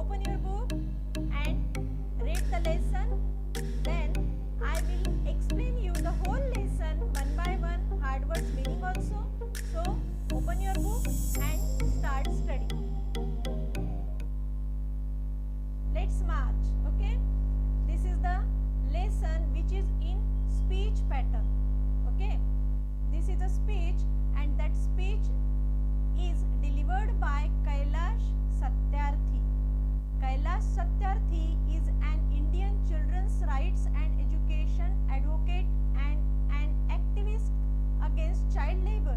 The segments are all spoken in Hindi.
open your book and read the lesson. Then I will explain you the whole lesson one by one, hard words meaning also. So open your book and start studying. Let's march. Okay, this is the lesson which is in speech pattern. Okay, this is a speech and that speech is delivered by Kailash Satyarthi. Kailash Satyarthi is an Indian children's rights and education advocate and an activist against child labor.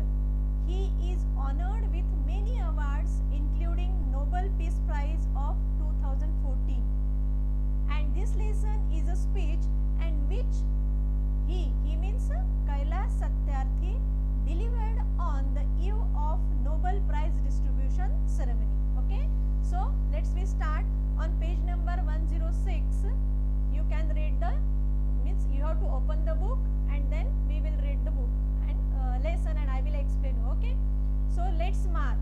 He is honored with many awards including Nobel Peace Prize of 2014. And this lesson is a speech and which he means Kailash Satyarthi delivered on the eve of Nobel Prize distribution ceremony. Okay, so let's we start on page number 106. You can read the means you have to open the book and then we will read the book and lesson and I will explain. Okay, so let's march.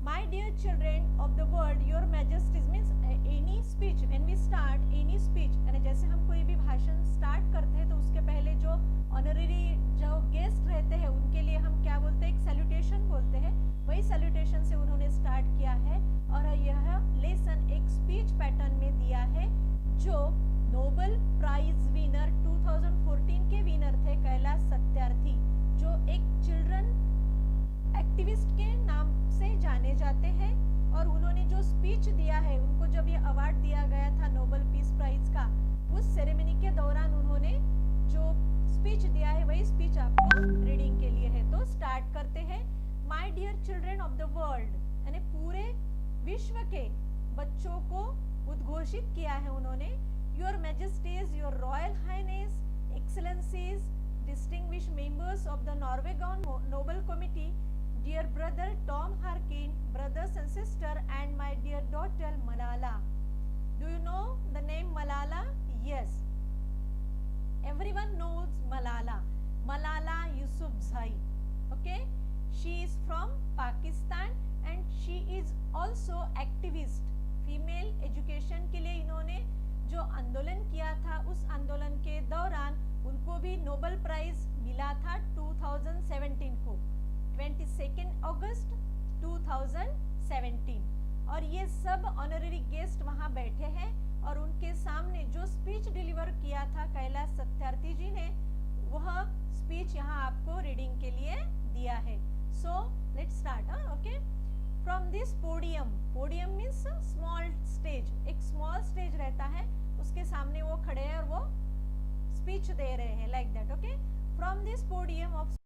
My dear children of the world, your majesties means any speech when we start any speech and जैसे हम कोई भी भाषण स्टार्ट करते हैं तो उसके पहले जो ऑनररी जो गेस्ट रहते हैं उनके लिए हम क्या बोलते हैं, एक सैल्यूटेशन बोलते हैं. वही सैल्यूटेशन से उन्होंने स्टार्ट किया है और यह लेसन एक स्पीच पैटर्न में दिया है जो नोबेल प्राइज विनर 2014 के विनर थे कैलाश सत्यार्थी, जो एक चिल्ड्रन एक्टिविस्ट के नाम से जाने जाते हैं. और उन्होंने जो स्पीच दिया है, उनको जब ये अवार्ड दिया गया था नोबेल पीस प्राइज का, उस सेरेमनी के दौरान उन्होंने जो स्पीच दिया है वही स्पीच आपको रीडिंग के लिए है. तो स्टार्ट करते हैं. My dear children of the world, यानी पूरे विश्व के बच्चों को उद्घोषित किया है उन्होंने. Your majesties, your royal highness, excellencies, distinguished members of the Norwegian Nobel Committee, dear brother Tom Harkin, brothers and sister, and my dear daughter Malala. Do you know the name Malala? Yes, everyone knows Malala. Malala Yousafzai. Okay, she is from Pakistan and she is also activist. Female education के लिए इन्होंने जो आंदोलन किया था, उस आंदोलन के दौरान उनको भी नोबेल प्राइज मिला था 2017 को, 22 अगस्त 2017. और ये सब ऑनररी गेस्ट वहाँ बैठे हैं और उनके सामने जो स्पीच डिलीवर किया था कैलाश सत्यार्थी जी ने, वह स्पीच यहाँ आपको रीडिंग के लिए दिया है. So let's start. Okay, from this podium, podium means small stage, एक स्मॉल स्टेज रहता है, उसके सामने वो खड़े हैं और वो स्पीच दे रहे हैं like that. Okay, from this podium of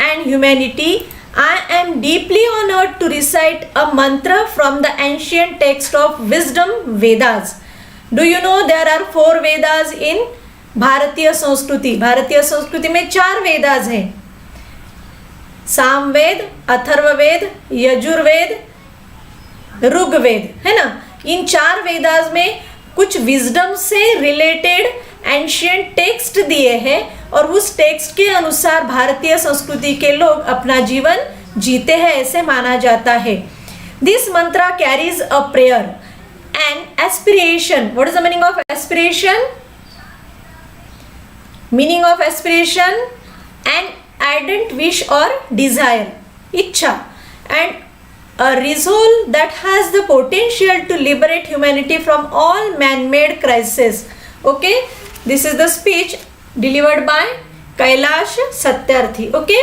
and humanity, I am deeply honored to recite a mantra from the ancient text of wisdom Vedas. Do you know there are 4 Vedas in भारतीय संस्कृति? भारतीय संस्कृति में 4 वेदास हैं. सामवेद, अथर्ववेद, यजुर्वेद, ऋग्वेद, है ना. इन 4 वेदास में कुछ विजडम से रिलेटेड एंशियंट टेक्स्ट दिए हैं और उस टेक्स्ट के अनुसार भारतीय संस्कृति के लोग अपना जीवन जीते हैं, ऐसे माना जाता है. This Mantra carries a prayer and aspiration. What is the meaning of aspiration? Meaning of aspiration and ardent wish or desire, इच्छा, and a resolve that has the potential to liberate humanity from all man-made crises. Okay, this is the speech delivered by Kailash Satyarthi. Okay,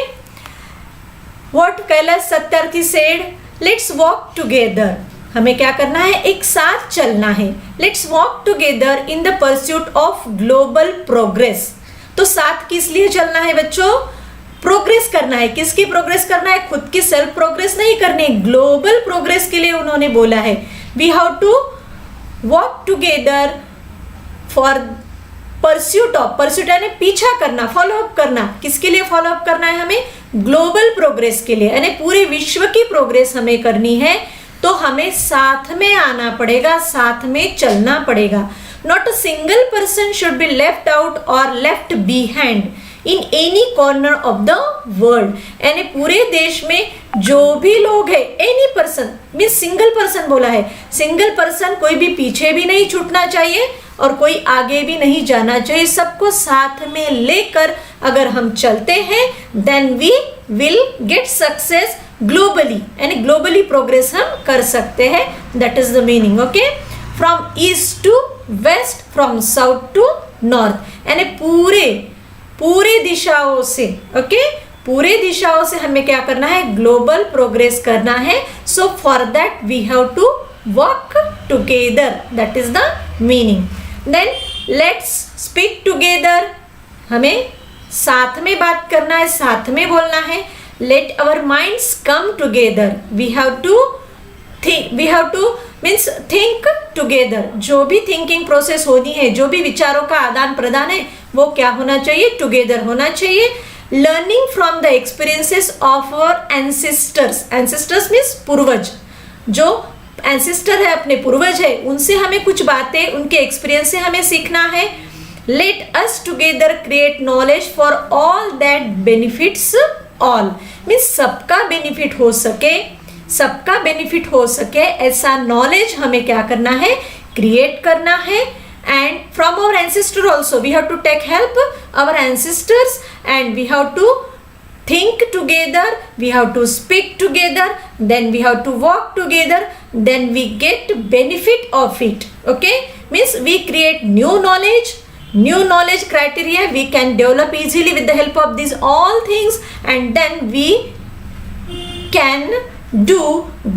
what Kailash Satyarthi said, let's walk together. हमें क्या करना है? एक साथ चलना है. Let's walk together in the pursuit of global progress. तो साथ किस लिए चलना है बच्चों? प्रोग्रेस करना है. किसकी प्रोग्रेस करना है? खुद की सेल्फ प्रोग्रेस नहीं करनी, ग्लोबल प्रोग्रेस के लिए उन्होंने बोला है. We have to walk together for pursuit of, pursuit यानी पीछा करना, फॉलो अप करना. किसके लिए फॉलो अप करना है? हमें ग्लोबल प्रोग्रेस के लिए, यानी पूरे विश्व की प्रोग्रेस हमें करनी है. तो हमें साथ में आना पड़ेगा, साथ में चलना पड़ेगा. Not a single person should be left out और left behind. In any corner of the world, यानी पूरे देश में जो भी लोग है, any person means single person बोला है, सिंगल पर्सन, कोई भी पीछे भी नहीं छूटना चाहिए और कोई आगे भी नहीं जाना चाहिए, सबको साथ में लेकर अगर हम चलते हैं then we will get success globally, यानी ग्लोबली प्रोग्रेस हम कर सकते हैं, that is the meaning. Okay, from east to west, from south to north, यानी पूरे दिशाओं से, ओके, पूरे दिशाओं से हमें क्या करना है, ग्लोबल प्रोग्रेस करना है। So for that we have to work together, that is the meaning. Then let's speak together, हमें साथ में बात करना है, साथ में बोलना है। Let our minds come together, we have to means think together, जो भी थिंकिंग प्रोसेस होनी है, जो भी विचारों का आदान प्रदान है, वो क्या होना चाहिए, टुगेदर होना चाहिए। Learning from the experiences of our ancestors, ancestors means पूर्वज, जो एंसेस्टर है अपने पूर्वज है, उनसे हमें कुछ बातें, उनके एक्सपीरियंस से हमें सीखना है। Let us together create knowledge for all that benefits all, means सबका बेनिफिट हो सके, सबका बेनिफिट हो सके ऐसा नॉलेज हमें क्या करना है, क्रिएट करना है। And from our ancestor also we have to take help our ancestors and we have to think together, we have to speak together, then we have to work together, then we get benefit of it. Okay, means we create new knowledge criteria we can develop easily with the help of these all things, and then we can do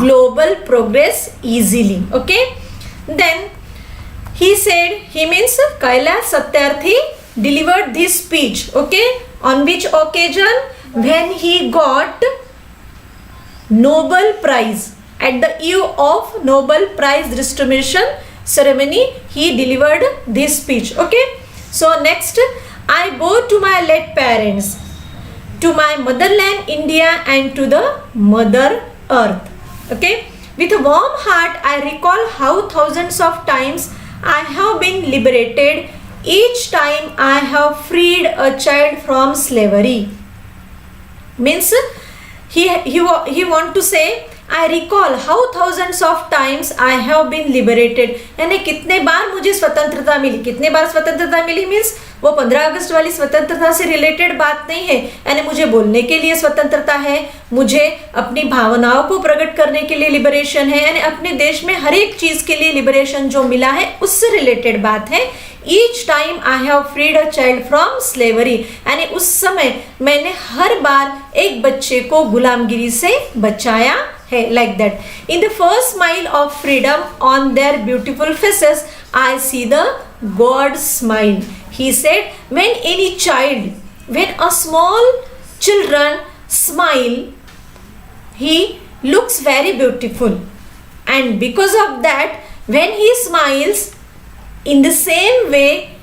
global progress easily. Okay, then he said, he means Kailash Satyarthi delivered this speech. Okay, on which occasion? When he got Nobel Prize, at the eve of Nobel Prize distribution ceremony, he delivered this speech. Okay, so next, I bow to my late parents, to my motherland India, and to the mother earth. Okay, with a warm heart I recall how thousands of times I have been liberated, each time I have freed a child from slavery. Means he want to say I recall how thousands of times I have been liberated, यानी कितने बार मुझे स्वतंत्रता मिली, कितने बार स्वतंत्रता मिली, मीन्स वो 15 अगस्त वाली स्वतंत्रता से रिलेटेड बात नहीं है, यानी मुझे बोलने के लिए स्वतंत्रता है, मुझे अपनी भावनाओं को प्रकट करने के लिए लिबरेशन है, यानी अपने देश में हर एक चीज के लिए लिबरेशन जो मिला है उससे रिलेटेड बात है। Each time I have freed a child from slavery, यानी उस समय मैंने हर बार एक बच्चे को गुलामगिरी से बचाया है, like that. In the first smile of freedom on their beautiful faces, I see the God smile. He said, when a small children smile, he looks very beautiful, and because of that, when he smiles, in the same way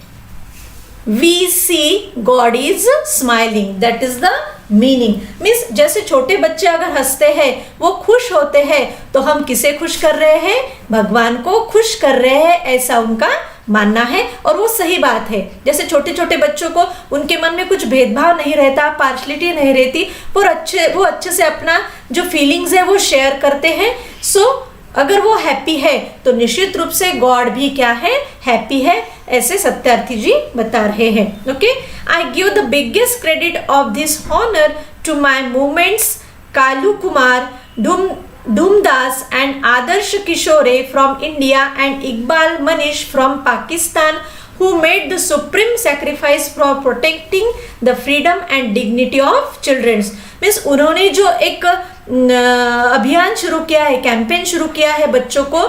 we see God is smiling, that is the meaning. Means जैसे छोटे बच्चे अगर हंसते हैं, वो खुश होते हैं, तो हम किसे खुश कर रहे हैं, भगवान को खुश कर रहे हैं, ऐसा उनका मानना है, और वो सही बात है। जैसे छोटे छोटे बच्चों को उनके मन में कुछ भेदभाव नहीं रहता, पार्शलिटी नहीं रहती, वो अच्छे से अपना जो फीलिंग्स है वो शेयर करते हैं। सो अगर वो हैप्पी है तो निश्चित रूप से गॉड भी क्या है, हैप्पी है, ऐसे सत्यार्थी जी बता रहे हैं। Okay, I give the biggest credit of this honour to my movements Kalu Kumar, Dhoomdas and Adarsh Kishore from India and Iqbal Manish from Pakistan, who made the supreme sacrifice for protecting the freedom and dignity of children. Means उन्होंने जो एक अभियान शुरू किया है, कैंपेन शुरू किया है बच्चों को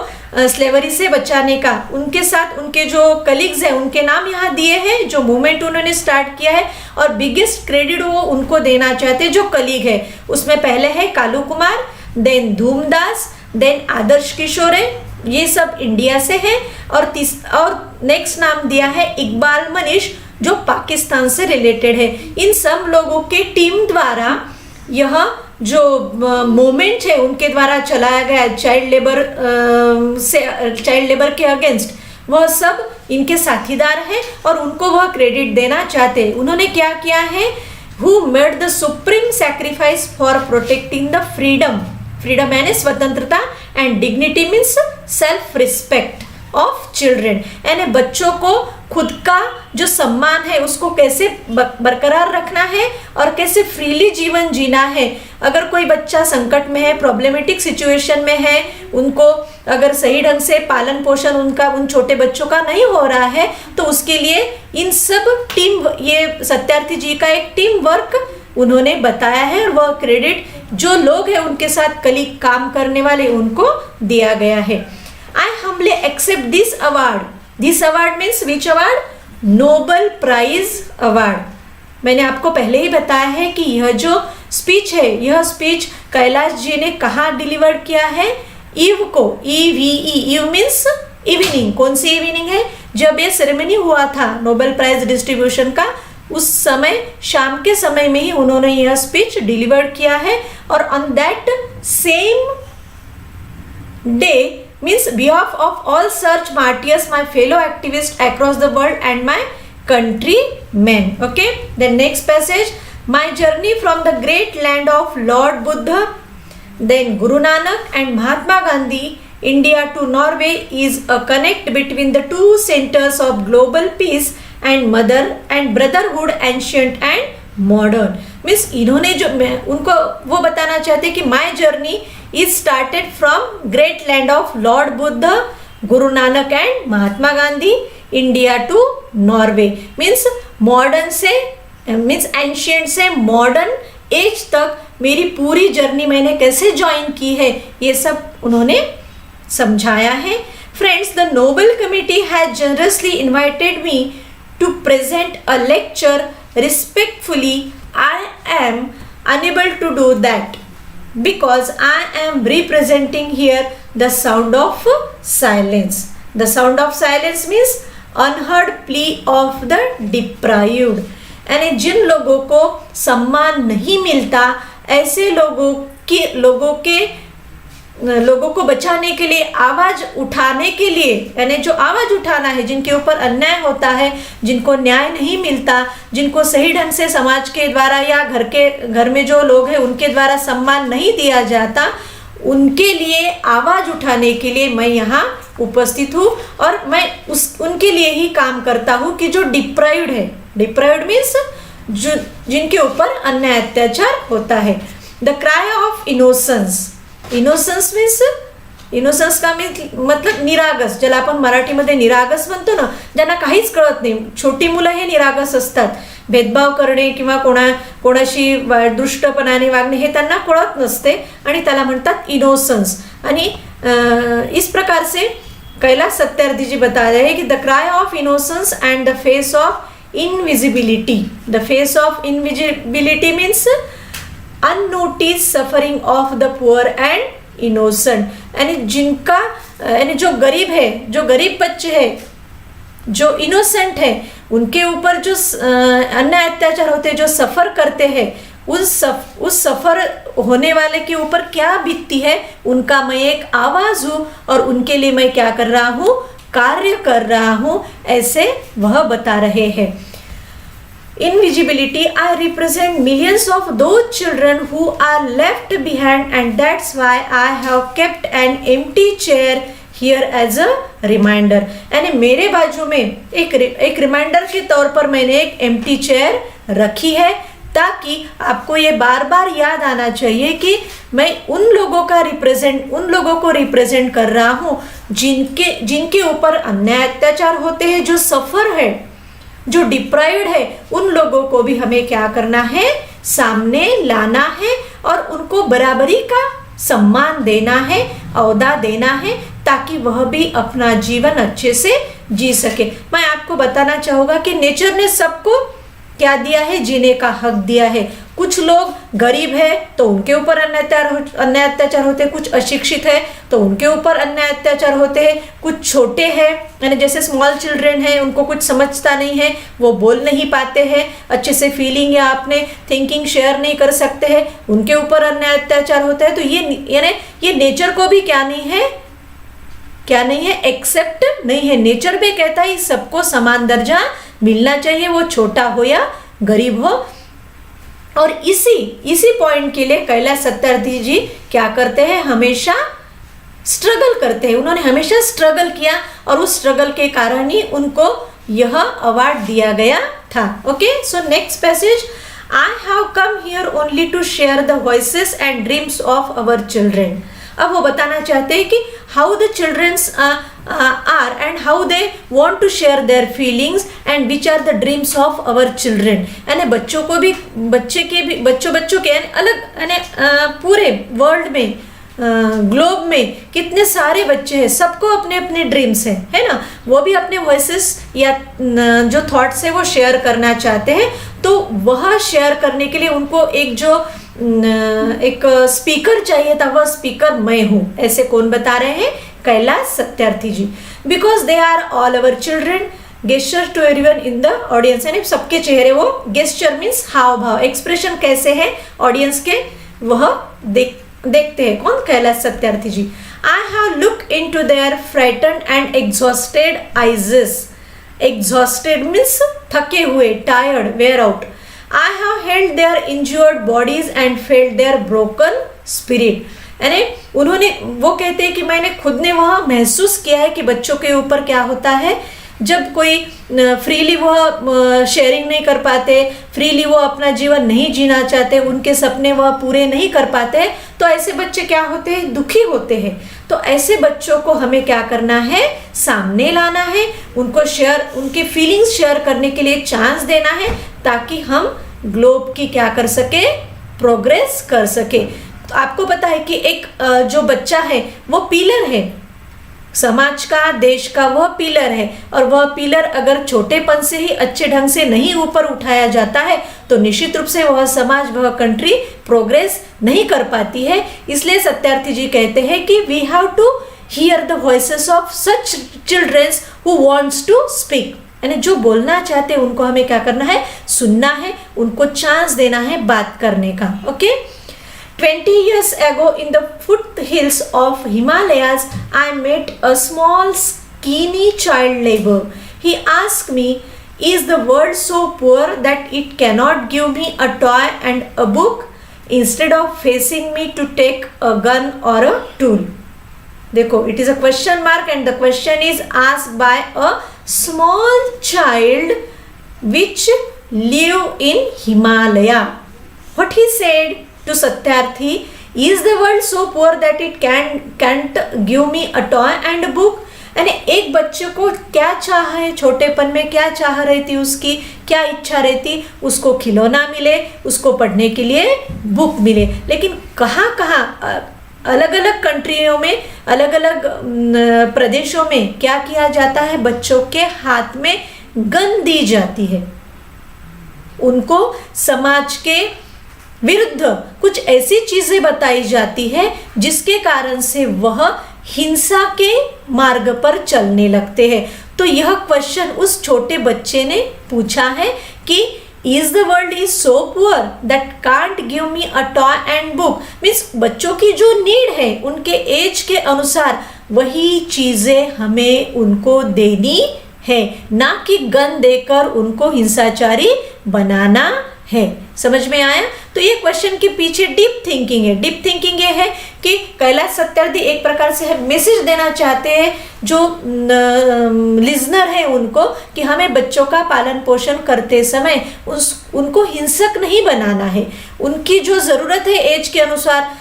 स्लेवरी से बचाने का, उनके साथ उनके जो कलीग्स हैं उनके नाम यहाँ दिए हैं, जो मूवमेंट उन्होंने स्टार्ट किया है, और बिगेस्ट क्रेडिट वो उनको देना चाहते हैं जो कलीग है। उसमें पहले है कालू कुमार, देन धूमदास, देन आदर्श किशोरे, ये सब इंडिया से है, और नेक्स्ट नाम दिया है इकबाल मनीष जो पाकिस्तान से रिलेटेड है। इन सब लोगों के टीम द्वारा यह जो मूवमेंट है उनके द्वारा चलाया गया चाइल्ड लेबर के अगेंस्ट, वह सब इनके साथीदार हैं और उनको वह क्रेडिट देना चाहते हैं। उन्होंने क्या किया है? Who made the supreme sacrifice for protecting the freedom, freedom यानी स्वतंत्रता, and dignity means self respect of children, यानी बच्चों को खुद का जो सम्मान है उसको कैसे बरकरार रखना है और कैसे फ्रीली जीवन जीना है। अगर कोई बच्चा संकट में है, प्रॉब्लमेटिक सिचुएशन में है, उनको अगर सही ढंग से पालन पोषण उनका उन छोटे बच्चों का नहीं हो रहा है, तो उसके लिए इन सब टीम, ये सत्यार्थी जी का एक टीम वर्क उन्होंने बताया है और वह क्रेडिट जो लोग हैं उनके साथ कलीग काम करने वाले उनको दिया गया है। I humbly accept this award. This award means which award? Nobel Prize Award. मैंने आपको पहले ही बताया है कि यह जो स्पीच है, यह स्पीच कैलाश जी ने कहाँ डिलीवर किया है? ईव को, EVE, ईव मीन्स इवनिंग। कौन सी इवनिंग है? जब ये सेरेमनी हुआ था नोबेल प्राइज डिस्ट्रीब्यूशन का, उस समय शाम के समय में ही उन्होंने यह स्पीच डिलीवर किया है। और on that same day means behalf of all such martyrs, my fellow activists across the world and my countrymen. Okay, the next passage, my journey from the great land of Lord Buddha, then Guru Nanak and Mahatma Gandhi, India to Norway is a connect between the two centers of global peace and mother and brotherhood, ancient and modern. Means इन्होंने जो, मैं उनको वो बताना चाहते कि my journey is started from great land of lord Buddha, Guru Nanak and Mahatma Gandhi, India to Norway. Means modern से, मीन्स एंशियंट से मॉडर्न एज तक मेरी पूरी जर्नी मैंने कैसे ज्वाइन की है, ये सब उन्होंने समझाया है। Friends, the Nobel committee has generously invited me to present a lecture respectfully. I am unable to do that because I am representing here the sound of silence. The sound of silence means unheard plea of the deprived. यानी जिन लोगों को सम्मान नहीं मिलता, ऐसे लोगों को बचाने के लिए, आवाज उठाने के लिए, यानी जो आवाज उठाना है, जिनके ऊपर अन्याय होता है, जिनको न्याय नहीं मिलता, जिनको सही ढंग से समाज के द्वारा या घर में जो लोग हैं उनके द्वारा सम्मान नहीं दिया जाता, उनके लिए आवाज उठाने के लिए मैं यहाँ उपस्थित हूँ और मैं उनके लिए ही काम करता हूँ कि जो डिप्राइव्ड है, डिप्राइव्ड मीन्स जिनके ऊपर अन्याय अत्याचार होता है. The cry of innocence. Innocence means, innocence का मतलब निरागस, ज्याला आपण मराठीमध्ये निरागस म्हणतो ना, ज्यांना काहीच कळत नाही. छोटी मुलं हे निरागस असतात. भेदभाव करणे किंवा कोणाशी दुष्टपणाने वागणे हे त्यांना कळत नसते आणि त्याला म्हणतात इनोसन्स. आणि इस प्रकार से कैलाश सत्यार्थी जी बता रहे हैं कि the cry of innocence and the face of invisibility. The face of invisibility means unnoticed suffering of the poor and innocent. यानी जिनका, यानी जो गरीब है, जो गरीब बच्चे हैं, जो इनोसेंट है, उनके ऊपर जो अन्याय अत्याचार होते हैं, जो सफ़र करते हैं, उस सफ़र होने वाले के ऊपर क्या बीतती है, उनका मैं एक आवाज़ हूँ और उनके लिए मैं क्या कर रहा हूँ, कार्य कर रहा हूँ, ऐसे वह बता रहे हैं. Invisibility, I represent millions of those children who are left behind, and that's why I have kept an empty chair here as a reminder. यानी मेरे बाजू में एक रिमाइंडर के तौर पर मैंने एक एम्प्टी चेयर रखी है, ताकि आपको ये बार बार याद आना चाहिए कि मैं उन लोगों को रिप्रेजेंट कर रहा हूँ जिनके ऊपर अन्याय अत्याचार होते हैं, जो सफ़र है, जो डिप्राइव्ड है. उन लोगों को भी हमें क्या करना है, सामने लाना है और उनको बराबरी का सम्मान देना है, औदा देना है, ताकि वह भी अपना जीवन अच्छे से जी सके. मैं आपको बताना चाहूँगा कि नेचर ने सबको क्या दिया है, जीने का हक दिया है. कुछ लोग गरीब है तो उनके ऊपर अन्याय अत्याचार होते हैं, कुछ अशिक्षित है तो उनके ऊपर अन्याय अत्याचार होते हैं, कुछ छोटे हैं, यानी जैसे स्मॉल चिल्ड्रेन है, उनको कुछ समझता नहीं है, वो बोल नहीं पाते हैं अच्छे से, फीलिंग या अपने थिंकिंग शेयर नहीं कर सकते हैं, उनके ऊपर अन्याय अत्याचार होता है. तो ये नेचर को भी क्या नहीं है, क्या नहीं है, एक्सेप्ट नहीं है। नेचर भी कहता है सबको समान दर्जा मिलना चाहिए, वो छोटा हो या गरीब हो। और इसी पॉइंट के लिए कैलाश सत्यार्थी जी क्या करते हैं, हमेशा स्ट्रगल करते हैं। उन्होंने हमेशा स्ट्रगल किया और उस स्ट्रगल के कारण ही उनको यह अवार्ड दिया गया था। Okay, so next passage, I have come here only to share the voices and dreams of our children. अब वो बताना चाहते हैं कि how the childrens are and how they want to share their feelings and which are the dreams of our children. यानी बच्चों को भी, बच्चों के अलग, यानी पूरे वर्ल्ड में, ग्लोब में कितने सारे बच्चे हैं, सबको अपने अपने ड्रीम्स हैं, है ना। वो भी अपने वॉइसेस या जो थॉट्स है वो शेयर करना चाहते हैं। तो वह शेयर करने के लिए उनको एक स्पीकर चाहिए था, वह स्पीकर मैं हूँ। ऐसे कौन बता रहे हैं, Kailash Satyarthi ji. Because they are all our children, gesture to everyone in the audience. यानी सबके चेहरे, वो गेस्चर मीन्स हाव भाव, एक्सप्रेशन कैसे है ऑडियंस के, वह देखते हैं। कौन, Kailash Satyarthi ji. I have look in to their frightened and exhausted eyes. Exhausted means थके हुए, tired, wear out. I have held their injured bodies and felt their broken spirit. यानी उन्होंने, वो कहते हैं कि मैंने खुद ने वह महसूस किया है कि बच्चों के ऊपर क्या होता है जब कोई फ्रीली वो शेयरिंग नहीं कर पाते, फ्रीली वो अपना जीवन नहीं जीना चाहते, उनके सपने वह पूरे नहीं कर पाते, तो ऐसे बच्चे क्या होते हैं, दुखी होते हैं। तो ऐसे बच्चों को हमें क्या करना है, सामने लाना है, उनको शेयर, उनके फीलिंग्स शेयर करने के लिए चांस देना है, ताकि हम ग्लोब की क्या कर सके, प्रोग्रेस कर सके। तो आपको पता है कि एक जो बच्चा है वो पिलर है समाज का, देश का, वह पिलर है। और वह पिलर अगर छोटेपन से ही अच्छे ढंग से नहीं ऊपर उठाया जाता है तो निश्चित रूप से वह समाज, वह कंट्री प्रोग्रेस नहीं कर पाती है। इसलिए सत्यार्थी जी कहते हैं कि we have to hear the voices of such childrens who wants to speak. यानी जो बोलना चाहते हैं उनको हमें क्या करना है, सुनना है, उनको चांस देना है बात करने का। Okay, 20 years ago in the foothills of Himalayas, I met a small skinny child labor. He asked me, is the world so poor that it cannot give me a toy and a book instead of facing me to take a gun or a tool? देखो, it is a question mark and the question is asked by a small child which live in Himalaya. What he said to Satyarthi, is the world so poor that it can't give me a toy and a book? यानी एक बच्चे को क्या चाह है, छोटेपन में क्या चाह रही थी, उसकी क्या इच्छा रहती, उसको खिलौना मिले, उसको पढ़ने के लिए बुक मिले। लेकिन कहाँ अलग अलग कंट्रियों में, अलग अलग प्रदेशों में क्या किया जाता है, बच्चों के हाथ में गन दी जाती है, उनको समाज के विरुद्ध कुछ ऐसी चीजें बताई जाती है जिसके कारण से वह हिंसा के मार्ग पर चलने लगते हैं। तो यह क्वेश्चन उस छोटे बच्चे ने पूछा है कि is the world is so poor that can't give me a toy and book. Means बच्चों की जो नीड है उनके एज के अनुसार वही चीजें हमें उनको देनी है, ना कि गन देकर उनको हिंसाचारी बनाना है। समझ में आया? तो ये क्वेश्चन के पीछे डीप थिंकिंग है। डीप थिंकिंग ये है कि कैलाश सत्यार्थी एक प्रकार से मैसेज देना चाहते हैं जो लिजनर है उनको, कि हमें बच्चों का पालन पोषण करते समय उनको हिंसक नहीं बनाना है। उनकी जो ज़रूरत है एज के अनुसार,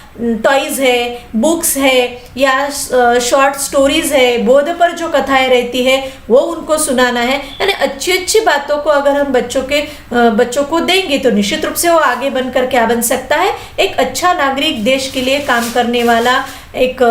टॉयज है, बुक्स है या शॉर्ट स्टोरीज है, बोध पर जो कथाएं रहती है वो उनको सुनाना है। यानी अच्छी अच्छी बातों को अगर हम बच्चों को देंगे तो निश्चित रूप से वो आगे बनकर क्या बन सकता है, एक अच्छा नागरिक, देश के लिए काम करने वाला, एक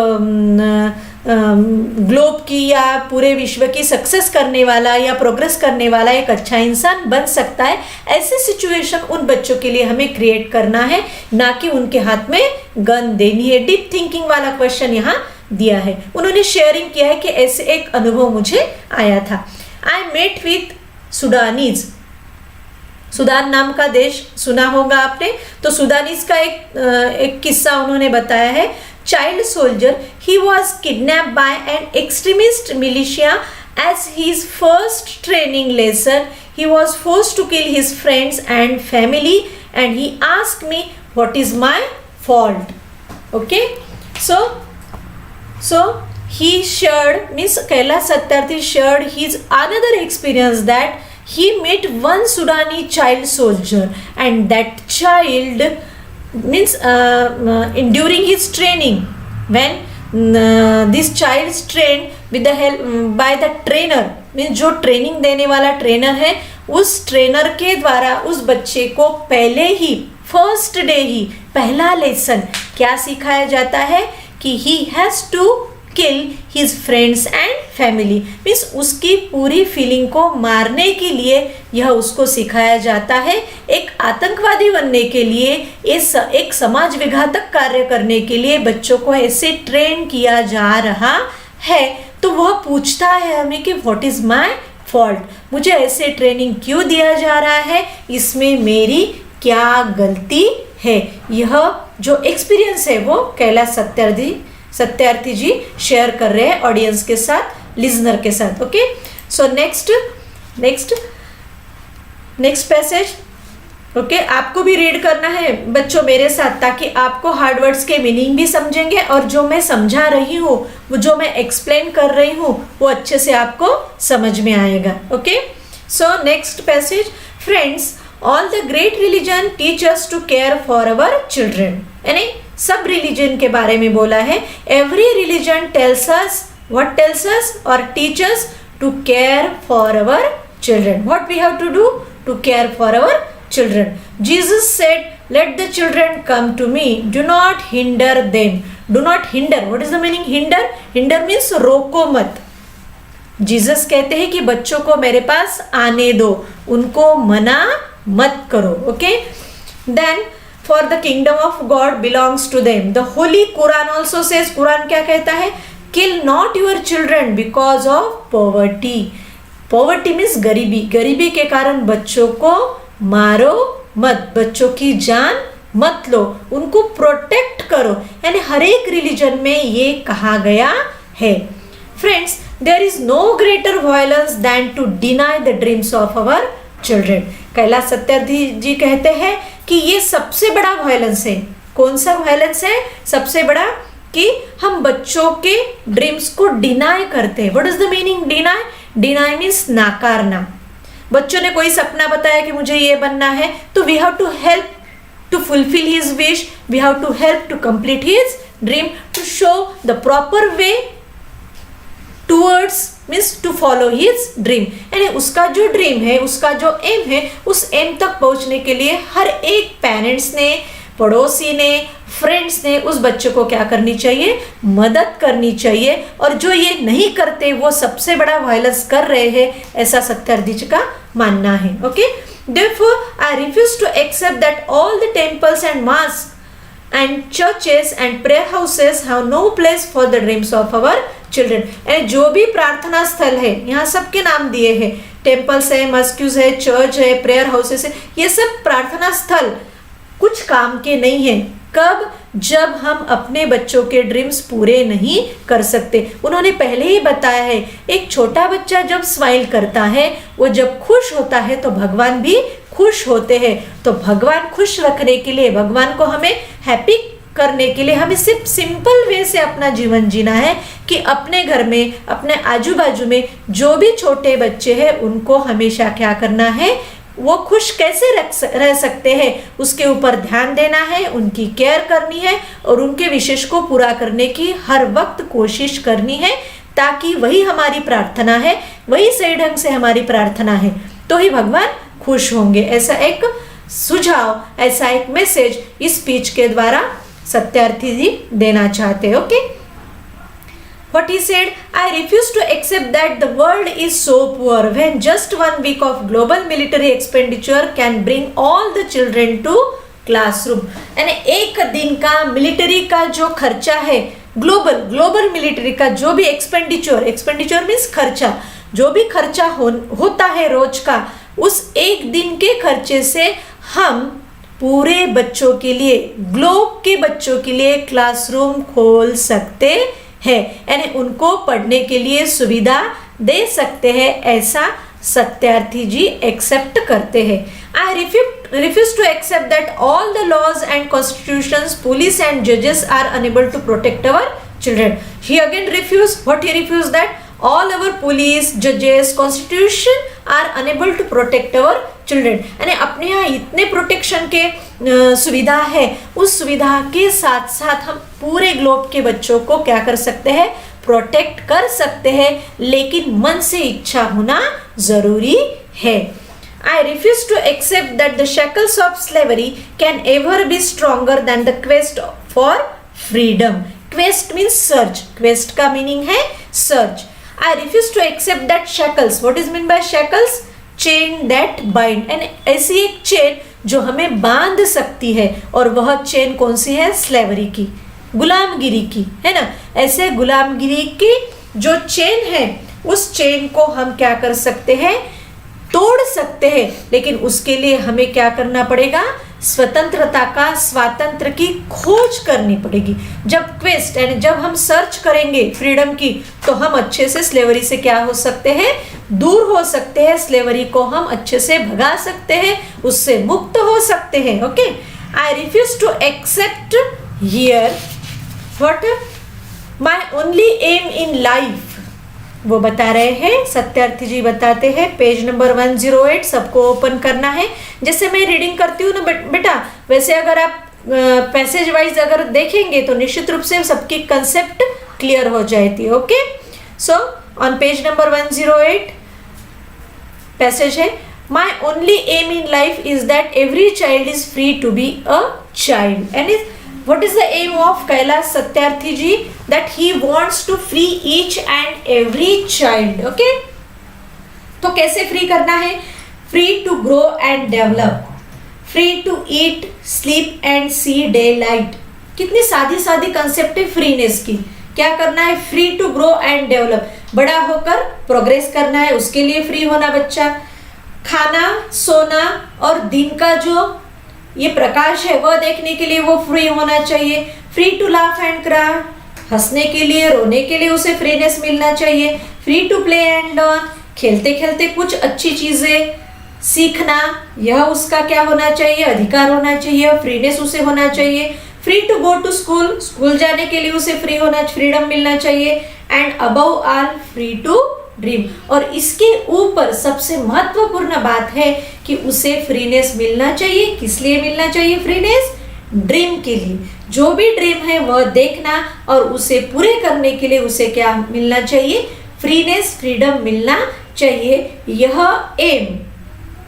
ग्लोब की या पूरे विश्व की सक्सेस करने वाला या प्रोग्रेस करने वाला एक अच्छा इंसान बन सकता है। ऐसे सिचुएशन उन बच्चों के लिए हमें क्रिएट करना है, ना कि उनके हाथ में गन देनी है। डीप थिंकिंग वाला क्वेश्चन यहाँ दिया है। उन्होंने शेयरिंग किया है कि ऐसे एक अनुभव मुझे आया था। I met with Sudanese. Sudan नाम का देश सुना होगा आपने। तो सुडानीज का एक किस्सा उन्होंने बताया है child soldier, he was kidnapped by an extremist militia as his first training lesson. He was forced to kill his friends and family, and he asked me what is my fault. Okay, so he shared, means Kailash Satyarthi shared his another experience that he met one Sudani child soldier, and that child, means during his training, when this child is trained with the help by the trainer, means जो ट्रेनिंग देने वाला ट्रेनर है, उस ट्रेनर के द्वारा उस बच्चे को पहले ही फर्स्ट डे ही पहला लेसन क्या सिखाया जाता है कि he has to kill his friends and family, means उसकी पूरी फीलिंग को मारने के लिए यह उसको सिखाया जाता है। एक आतंकवादी बनने के लिए, एक समाज विघातक कार्य करने के लिए बच्चों को ऐसे ट्रेन किया जा रहा है। तो वह पूछता है हमें कि व्हाट इज माय फॉल्ट, मुझे ऐसे ट्रेनिंग क्यों दिया जा रहा है, इसमें मेरी क्या गलती है। यह जो एक्सपीरियंस है वो कैलाश सत्यार्थी जी शेयर कर रहे हैं ऑडियंस के साथ, लिजनर के साथ। Okay, so next passage. Okay, आपको भी रीड करना है बच्चों मेरे साथ, ताकि आपको हार्ड वर्ड्स के मीनिंग भी समझेंगे और जो मैं समझा रही हूँ, वो जो मैं एक्सप्लेन कर रही हूँ, वो अच्छे से आपको समझ में आएगा। Okay, so next passage. Friends, all the great religion teach us to care for our children, यानी सब रिलीजन के बारे में बोला है। Every religion tells us, what tells us और teach us to care for our children. What we have to do to care for our children? Jesus said, let the children come to me, do not hinder them. Do not hinder, what is the meaning hinder? Hinder means रोको मत। जीसस कहते हैं कि बच्चों को मेरे पास आने दो, उनको मना मत करो। Okay, then for the kingdom of God belongs to them. The Holy Quran also says, Quran क्या कहता है? Kill not your children because of poverty. Poverty means गरीबी, गरीबी के कारण बच्चों को मारो मत, बच्चों की जान मत लो, उनको प्रोटेक्ट करो। यानी हर एक रिलीजन में ये कहा गया है। Friends, there is no greater violence than to deny the dreams of our children. Kailash Satyarthi ji कहते हैं कि ये सबसे बड़ा वायलेंस है। कौन सा वायलेंस है सबसे बड़ा? कि हम बच्चों के ड्रीम्स को डिनाई करते हैं। What is the meaning deny? Deny means नाकारना। बच्चों ने कोई सपना बताया कि मुझे ये बनना है, तो we have to help to fulfil his wish, we have to help to complete his dream, to show the proper way towards, means to follow his dream. यानी उसका जो ड्रीम है, उसका जो एम है, उस एम तक पहुंचने के लिए हर एक पेरेंट्स ने, पड़ोसी ने, फ्रेंड्स ने उस बच्चे को क्या करनी चाहिए? मदद करनी चाहिए। और जो ये नहीं करते वो सबसे बड़ा वायलेंस कर रहे हैं, ऐसा सत्यार्थी जी का मानना है। Okay, therefore I refuse to accept that all the temples and mosques and churches and prayer houses have no place for the dreams of our children. यानी जो भी प्रार्थना स्थल है, यहाँ सबके नाम दिए हैं, टेम्पल्स है, मस्क्यूज है, चर्च है, प्रेयर हाउसेस है, ये सब प्रार्थना स्थल कुछ काम के नहीं है। कब? जब हम अपने बच्चों के ड्रीम्स पूरे नहीं कर सकते। उन्होंने पहले ही बताया है, एक छोटा बच्चा जब स्माइल करता है, वो जब खुश होता है तो भगवान भी खुश होते हैं। तो भगवान खुश रखने के लिए, भगवान को हमें हैप्पी करने के लिए हमें सिर्फ सिंपल वे से अपना जीवन जीना है कि अपने घर में, अपने आजू बाजू में जो भी छोटे बच्चे हैं, उनको हमेशा क्या करना है? वो खुश कैसे रह सकते हैं, उसके ऊपर ध्यान देना है, उनकी केयर करनी है और उनके विशेष को पूरा करने की हर वक्त कोशिश करनी है, ताकि वही हमारी प्रार्थना है, वही सही ढंग से हमारी प्रार्थना है, तो ही भगवान खुश होंगे। ऐसा एक सुझाव, ऐसा एक मैसेज इस स्पीच के द्वारा सत्यार्थी जी देना चाहते हैं। Okay, What he said, I refuse to accept that the world is so poor when just 1 week of global military expenditure can bring all the children to classroom. यानी एक दिन का मिलिट्री का जो खर्चा है, ग्लोबल मिलिट्री का जो भी एक्सपेंडिचर मीन्स खर्चा, जो भी खर्चा होता है रोज का, उस एक दिन के खर्चे से हम पूरे बच्चों के लिए, ग्लोब के बच्चों के लिए क्लासरूम खोल सकते हैं, यानी उनको पढ़ने के लिए सुविधा दे सकते हैं, ऐसा सत्यार्थी जी एक्सेप्ट करते हैं। आई refuse to accept that all the laws and constitutions, police and judges are unable to protect our children. He again refused, what he refused, that all our police, judges, constitution are unable to protect our children. यानी अपने यहाँ इतने प्रोटेक्शन के सुविधा है, उस सुविधा के साथ साथ हम पूरे ग्लोब के बच्चों को क्या कर सकते हैं, प्रोटेक्ट कर सकते हैं, लेकिन मन से इच्छा होना जरूरी है। I refuse to accept that the shackles of slavery can ever be stronger than the quest for freedom. Quest means search. Quest का meaning है search. I refuse to accept that shackles. What is meant by shackles? Chain that bind. And ऐसी एक चेन जो हमें बांध सकती है, और वह चेन कौन सी है, स्लेवरी की, गुलामगिरी की, है ना। ऐसे गुलामगिरी की जो चेन है, उस चेन को हम क्या कर सकते हैं, तोड़ सकते हैं, लेकिन उसके लिए हमें क्या करना पड़ेगा, स्वतंत्रता का, स्वातंत्र की खोज करनी पड़ेगी। जब क्वेस्ट यानी जब हम सर्च करेंगे फ्रीडम की, तो हम अच्छे से स्लेवरी से क्या हो सकते हैं, दूर हो सकते हैं, स्लेवरी को हम अच्छे से भगा सकते हैं, उससे मुक्त हो सकते हैं। Okay, I refuse to accept here what my only aim in life. वो बता रहे हैं, सत्यार्थी जी बताते हैं, पेज नंबर 108 सबको ओपन करना है। जैसे मैं रीडिंग करती हूँ ना बेटा, वैसे अगर आप पैसेज वाइज अगर देखेंगे तो निश्चित रूप से सबकी कंसेप्ट क्लियर हो जाती है। Okay, so on page number 108 passage है, my only aim in life is that every child is free to be a child. And what is the aim of Kailash Satyarthi ji? That he wants to free each and every child. Okay, तो कैसे फ्री करना है, free to grow and develop, free to eat, sleep and see daylight। कितनी सादी सादी कंसेप्ट है फ्रीनेस की। क्या करना है, free to grow and develop, बड़ा होकर प्रोग्रेस करना है, उसके लिए फ्री होना बच्चा। खाना, सोना और दिन का जो ये प्रकाश है वह देखने के लिए वो फ्री होना चाहिए। Free to laugh and cry, हंसने के लिए, रोने के लिए उसे फ्रीनेस मिलना चाहिए। Free to play and learn, खेलते खेलते कुछ अच्छी चीजें सीखना, यह उसका क्या होना चाहिए, अधिकार होना चाहिए, फ्रीनेस उसे होना चाहिए। Free to go to school, school जाने के लिए उसे फ्रीडम मिलना चाहिए। And above all free to dream, और इसके ऊपर सबसे महत्वपूर्ण बात है कि उसे फ्रीनेस मिलना चाहिए। किस लिए मिलना चाहिए फ्रीनेस, ड्रीम के लिए। जो भी ड्रीम है वह देखना और उसे पूरे करने के लिए उसे क्या मिलना चाहिए, फ्रीनेस, फ्रीडम मिलना चाहिए। यह एम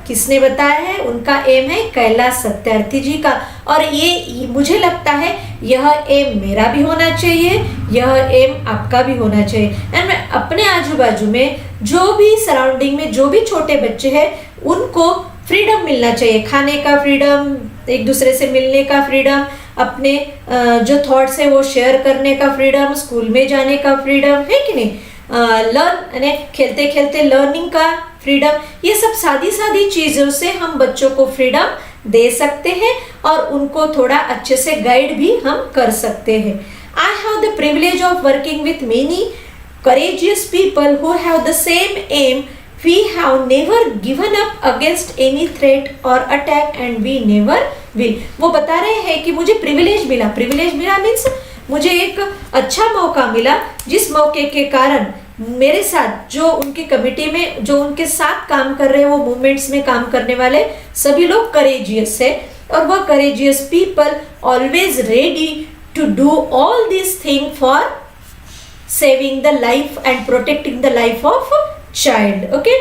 किसने बताया है, उनका एम है कैलाश सत्यार्थी जी का। और ये मुझे लगता है यह एम मेरा भी होना चाहिए, यह एम आपका भी होना चाहिए। एंड मैं अपने आजू बाजू में जो भी सराउंडिंग में जो भी छोटे बच्चे हैं उनको फ्रीडम मिलना चाहिए, खाने का फ्रीडम, एक दूसरे से मिलने का फ्रीडम, अपने जो थॉट्स है वो शेयर करने का फ्रीडम, स्कूल में जाने का फ्रीडम, है कि नहीं, लर्न यानी खेलते खेलते लर्निंग का फ्रीडम। ये सब सादी सादी चीजों से हम बच्चों को फ्रीडम दे सकते हैं और उनको थोड़ा अच्छे से गाइड भी हम कर सकते हैं। I have the privilege of working with many courageous people who have the same aim. We have never given up against any threat or attack and we never will. वो बता रहे हैं कि मुझे प्रिविलेज मिला मीन्स मुझे एक अच्छा मौका मिला, जिस मौके के कारण मेरे साथ जो उनकी कमिटी में जो उनके साथ काम कर रहे हैं, वो मूवमेंट्स में काम करने वाले सभी लोग करेजियस है, और वह courageous people always ready to do all this thing for saving the life and protecting the life of a child. Okay,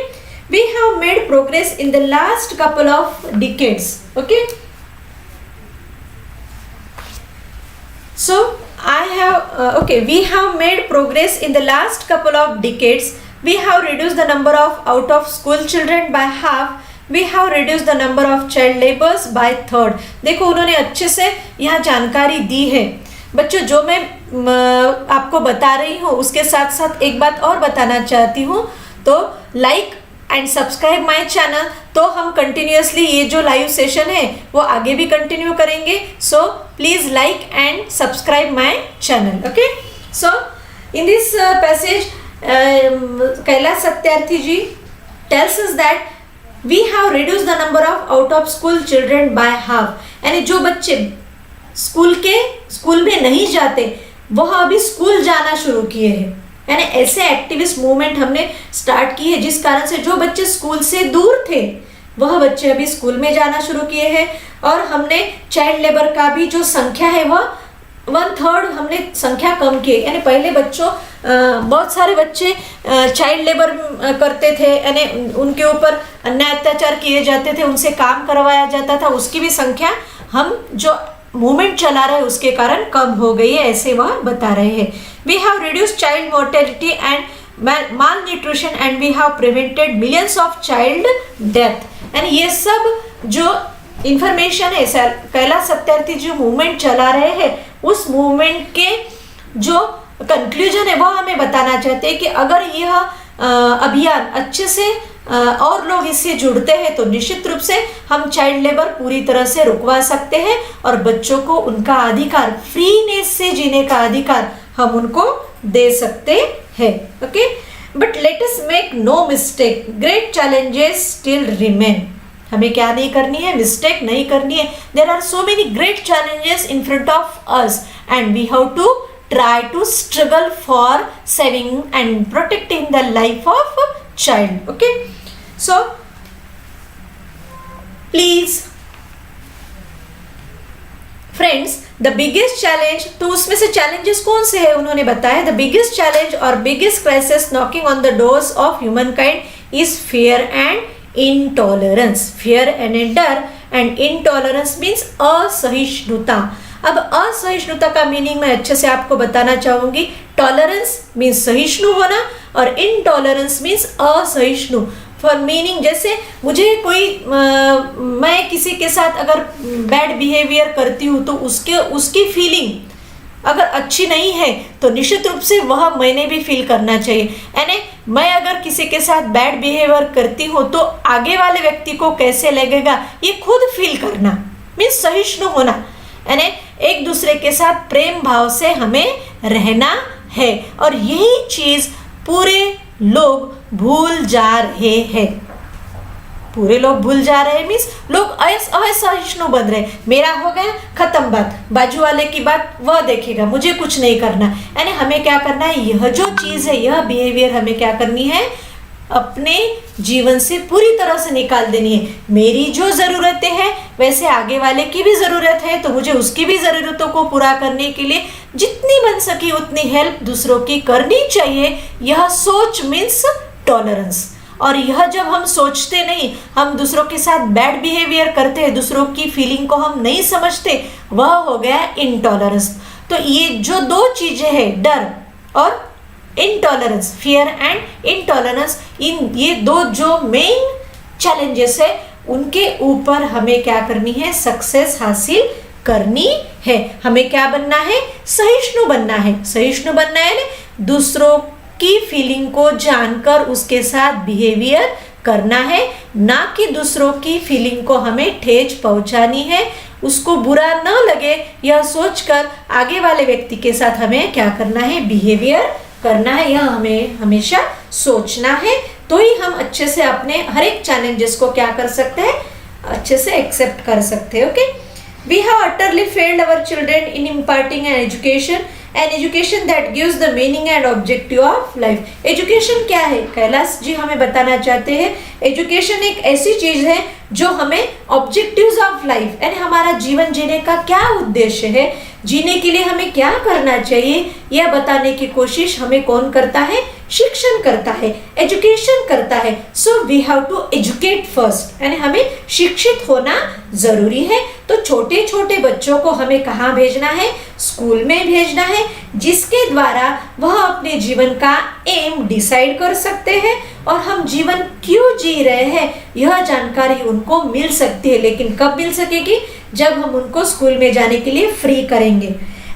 we have made progress in the last couple of decades. Okay, so we have made progress in the last couple of decades. We have reduced the number of out of school children by half. We have reduced the number of child laborers by third. देखो उन्होंने अच्छे से यहाँ जानकारी दी है बच्चों। जो मैं आपको बता रही हूँ उसके साथ साथ एक बात और बताना चाहती हूँ। तो like and subscribe my channel. तो हम कंटिन्यूअसली ये जो लाइव सेशन है वो आगे भी कंटिन्यू करेंगे। So please like and subscribe my channel. Okay, so in this passage Kailash Satyarthi ji tells us that we have reduced the number of out of school children by half। यानी जो बच्चे स्कूल में नहीं जाते वह अभी स्कूल जाना शुरू किए हैं। यानी ऐसे एक्टिविस्ट मूवमेंट हमने स्टार्ट की है जिस कारण से जो बच्चे स्कूल से दूर थे वह बच्चे अभी स्कूल में जाना शुरू किए हैं। और हमने चाइल्ड लेबर का भी जो संख्या है वह 1/3 हमने संख्या कम की है। यानी पहले बच्चों बहुत सारे बच्चे चाइल्ड लेबर करते थे, यानी उनके ऊपर अन्याय अत्याचार किए जाते थे, उनसे काम करवाया जाता था, उसकी भी संख्या हम जो मूवमेंट चला रहे हैं उसके कारण कम हो गई है, ऐसे वह बता रहे हैं। We have reduced child mortality and malnutrition and we have prevented millions of child death. यानी ये सब जो इंफॉर्मेशन है सर कैलाश सत्यार्थी जो मूवमेंट चला रहे हैं उस मूवमेंट के जो कंक्लूजन है वो हमें बताना चाहते हैं कि अगर यह अभियान अच्छे से और लोग इससे जुड़ते हैं तो निश्चित रूप से हम चाइल्ड लेबर पूरी तरह से रुकवा सकते हैं और बच्चों को उनका अधिकार, फ्रीनेस से जीने का अधिकार हम उनको दे सकते हैं। Okay, but let us make no mistake, great challenges still remain. हमें क्या नहीं करनी है, मिस्टेक नहीं करनी है। There are so many great challenges in front of us and we have to try to struggle for saving and protecting the life of a child। okay, so please friends, the biggest challenge, तो उसमें से challenges कौन से है उन्होंने बताया। the biggest challenge or biggest crisis knocking on the doors of humankind is fear and intolerance। fear and डर and intolerance means असहिष्णुता। अब असहिष्णुता का मीनिंग मैं अच्छे से आपको बताना चाहूंगी। टॉलरेंस मीन्स सहिष्णु होना और इनटॉलरेंस मीन्स असहिष्णु। फॉर मीनिंग जैसे मुझे कोई मैं किसी के साथ अगर बैड बिहेवियर करती हूँ तो उसकी फीलिंग अगर अच्छी नहीं है तो निश्चित रूप से वह मैंने भी फील करना चाहिए। यानी मैं अगर किसी के साथ बैड बिहेवियर करती हूँ तो आगे वाले व्यक्ति को कैसे लगेगा ये खुद फील करना मीन्स सहिष्णु होना। यानी एक दूसरे के साथ प्रेम भाव से हमें रहना है और यही चीज पूरे लोग भूल जा रहे हैं। पूरे लोग भूल जा रहे हैं मीन्स लोग असहिष्णु बन रहे। मेरा हो गया खत्म बात, बाजू वाले की बात वह देखेगा, मुझे कुछ नहीं करना। यानी हमें क्या करना है, यह जो चीज है, यह बिहेवियर हमें क्या करनी है, अपने जीवन से पूरी तरह से निकाल देनी है। मेरी जो ज़रूरतें हैं वैसे आगे वाले की भी ज़रूरत है तो मुझे उसकी भी ज़रूरतों को पूरा करने के लिए जितनी बन सकी उतनी हेल्प दूसरों की करनी चाहिए। यह सोच मीन्स टॉलरेंस। और यह जब हम सोचते नहीं, हम दूसरों के साथ बैड बिहेवियर करते हैं, दूसरों की फीलिंग को हम नहीं समझते, वह हो गया इनटॉलरेंस। तो ये जो दो चीज़ें हैं, डर और इंटॉलरेंस, फियर एंड इंटॉलरेंस, इन ये दो जो मेन चैलेंजेस है उनके ऊपर हमें क्या करनी है, सक्सेस हासिल करनी है। हमें क्या बनना है, सहिष्णु बनना है। सहिष्णु बनना है ना, दूसरों की फीलिंग को जानकर उसके साथ बिहेवियर करना है, ना कि दूसरों की फीलिंग को हमें ठेस पहुंचानी है, उसको बुरा न लगे यह सोचकर आगे वाले व्यक्ति के साथ हमें क्या करना है, बिहेवियर करना है। यह हमें हमेशा सोचना है, तो ही हम अच्छे से अपने हर एक चैलेंजेस को क्या कर सकते हैं, अच्छे से एक्सेप्ट कर सकते हैं। Okay, we have utterly failed our children in imparting an education that gives the meaning and objective of life. Education क्या है, कैलाश जी हमें बताना चाहते हैं। एजुकेशन एक ऐसी चीज है जो हमें ऑब्जेक्टिव्स ऑफ लाइफ, यानी हमारा जीवन जीने का क्या उद्देश्य है, जीने के लिए हमें क्या करना चाहिए, यह बताने की कोशिश हमें कौन करता है, शिक्षण करता है, एजुकेशन करता है। So we have to educate first, यानी हमें शिक्षित होना जरूरी है। तो छोटे छोटे बच्चों को हमें कहाँ भेजना है, स्कूल में भेजना है, जिसके द्वारा वह अपने जीवन का एम डिसाइड कर सकते हैं और हम जीवन क्यों जी रहे हैं यह जानकारी उनको मिल सकती है। लेकिन कब मिल सकेगी, जब हम उनको स्कूल में जाने के लिए फ्री करेंगे।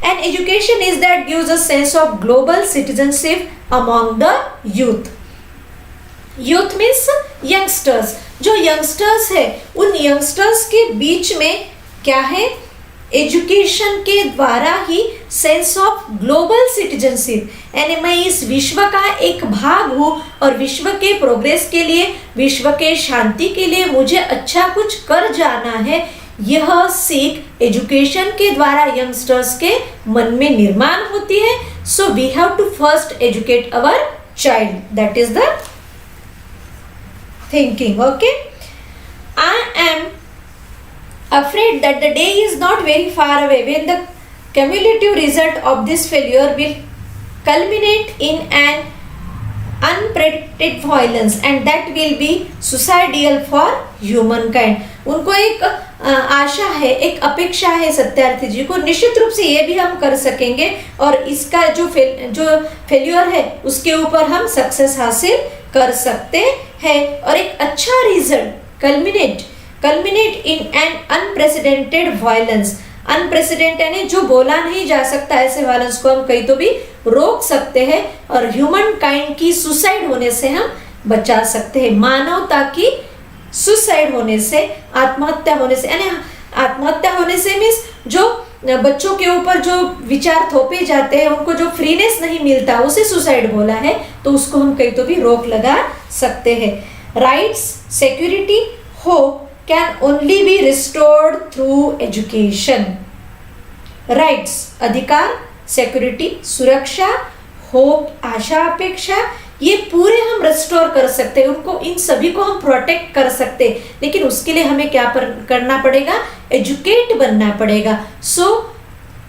And education is that gives a sense of global citizenship among the youth. Youth means youngsters, जो यंगस्टर्स है उन यंगस्टर्स के बीच में क्या है, एजुकेशन के द्वारा ही सेंस ऑफ ग्लोबल सिटीजनशिप, यानी मैं इस विश्व का एक भाग हूँ और विश्व के प्रोग्रेस के लिए, विश्व के शांति के लिए मुझे अच्छा कुछ कर जाना है, यह सीख एजुकेशन के द्वारा यंगस्टर्स के मन में निर्माण होती है. So we have to first educate our child, that is the thinking. Okay, I am afraid that the day is not very far away when the cumulative result of this failure will culminate in an unpredicted violence and that will be suicidal for humankind. उनको एक आशा है, एक अपेक्षा है सत्यार्थी जी को, निश्चित रूप से ये भी हम कर सकेंगे और इसका जो फेल्यूर है उसके ऊपर हम सक्सेस हासिल कर सकते हैं और एक अच्छा result culminate in an unprecedented violence. Unprecedented यानी जो बोला नहीं जा सकता, ऐसे वायलेंस को हम कहीं तो भी रोक सकते हैं और ह्यूमन काइंड की सुसाइड होने से हम बचा सकते हैं. मानवता की सुसाइड होने से, आत्महत्या होने से, यानी आत्महत्या होने से मीन्स जो बच्चों के ऊपर जो विचार थोपे जाते हैं, उनको जो फ्रीनेस नहीं मिलता, उसे सुसाइड बोला है, तो उसको हम कहीं तो भी रोक लगा सकते हैं. Rights, security, hope can only be restored through education. Rights, अधिकार, सिक्योरिटी, सुरक्षा, होप, आशा, अपेक्षा, ये पूरे हम रिस्टोर कर सकते हैं, उनको, इन सभी को हम प्रोटेक्ट कर सकते हैं, लेकिन उसके लिए हमें क्या करना पड़ेगा, एजुकेट बनना पड़ेगा. सो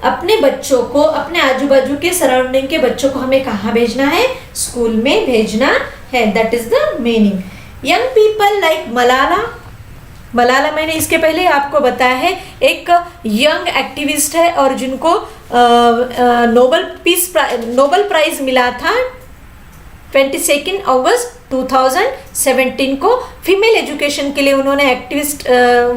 अपने बच्चों को, अपने आजू बाजू के सराउंडिंग के बच्चों को हमें कहाँ भेजना है, स्कूल में भेजना है. That is the meaning. Young people like Malala मैंने इसके पहले आपको बताया है, एक यंग एक्टिविस्ट है और जिनको नोबेल प्राइज मिला था 22 अगस्त 2017 को. फीमेल एजुकेशन के लिए उन्होंने एक्टिविस्ट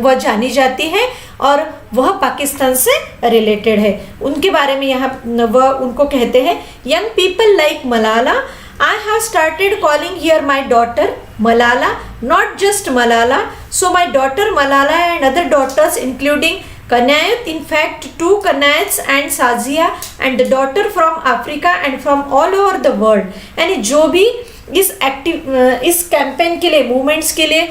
वह जानी जाती है और वह पाकिस्तान से रिलेटेड है. उनके बारे में यहाँ वह उनको कहते हैं, young people like Malala, I have started calling here my daughter Malala, not just Malala. So my daughter Malala and other daughters including Kanayat, in fact 2 Kanayats and Sazia and the daughter from Africa and from all over the world. यानी जो भी इस कैंपेन के लिए, मूवमेंट्स के लिए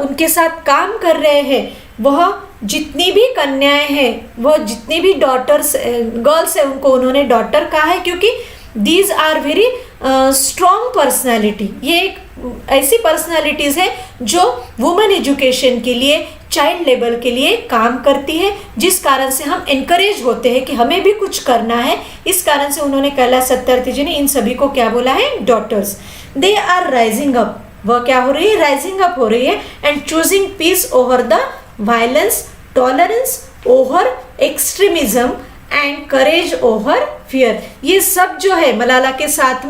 उनके साथ काम कर रहे हैं, वह जितनी भी कन्याएं हैं, वह जितनी भी डॉटर्स, गर्ल्स है, उनको उन्होंने डॉटर कहा है क्योंकि these are very strong personality. ये एक ऐसी पर्सनैलिटीज़ है जो वुमेन एजुकेशन के लिए, चाइल्ड लेबर के लिए काम करती है, जिस कारण से हम इनकरेज होते हैं कि हमें भी कुछ करना है. इस कारण से उन्होंने कैलाश सत्यार्थी जी ने इन सभी को क्या बोला है, daughters. They are rising up, वह क्या हो रही है, राइजिंग अप हो रही है, and choosing peace over the violence, tolerance over extremism and courage over fear. ये सब जो है मलाला के साथ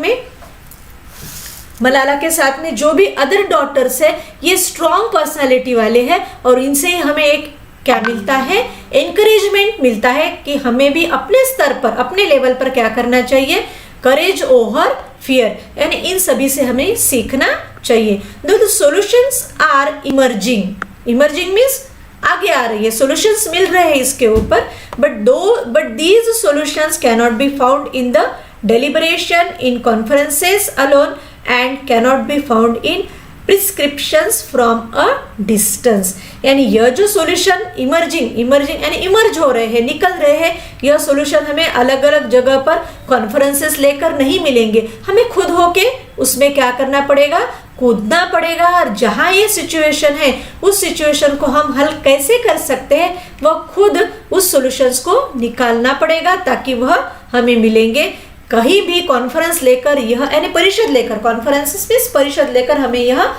में जो भी अदर डॉटर्स है, ये स्ट्रॉन्ग पर्सनालिटी वाले हैं और इनसे हमें एक क्या मिलता है, एनकरेजमेंट मिलता है कि हमें भी अपने स्तर पर, अपने लेवल पर क्या करना चाहिए, करेज ओवर फियर, यानी इन सभी से हमें सीखना चाहिए. The solutions are emerging means आगे आ रही है, सॉल्यूशंस मिल रहे हैं इसके ऊपर, but these solutions cannot be found in the deliberation, in conferences alone and cannot be found in prescriptions from a distance. यानी यह जो सॉल्यूशन इमर्जिंग यानी इमर्ज हो रहे हैं, निकल रहे हैं, यह सॉल्यूशन हमें अलग अलग जगह पर कॉन्फ्रेंसेस लेकर नहीं मिलेंगे, हमें खुद होके उसमें क्या करना पड़ेगा, कूदना पड़ेगा. और जहाँ ये सिचुएशन है, उस सिचुएशन को हम हल कैसे कर सकते हैं, वह खुद उस सॉल्यूशंस को निकालना पड़ेगा ताकि वह हमें मिलेंगे. कहीं भी कॉन्फ्रेंस लेकर यह, यानी परिषद लेकर, कॉन्फ्रेंसेस में परिषद लेकर हमें यह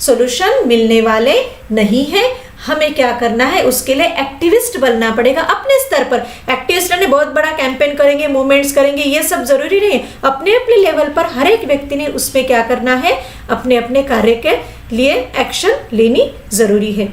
सॉल्यूशन मिलने वाले नहीं है. हमें क्या करना है, उसके लिए एक्टिविस्ट बनना पड़ेगा अपने स्तर पर. एक्टिविस्ट ने बहुत बड़ा कैंपेन करेंगे, मूवमेंट्स करेंगे, ये सब जरूरी नहीं है. अपने अपने लेवल पर हर एक व्यक्ति ने उसमें क्या करना है, अपने अपने कार्य के लिए एक्शन लेनी जरूरी है.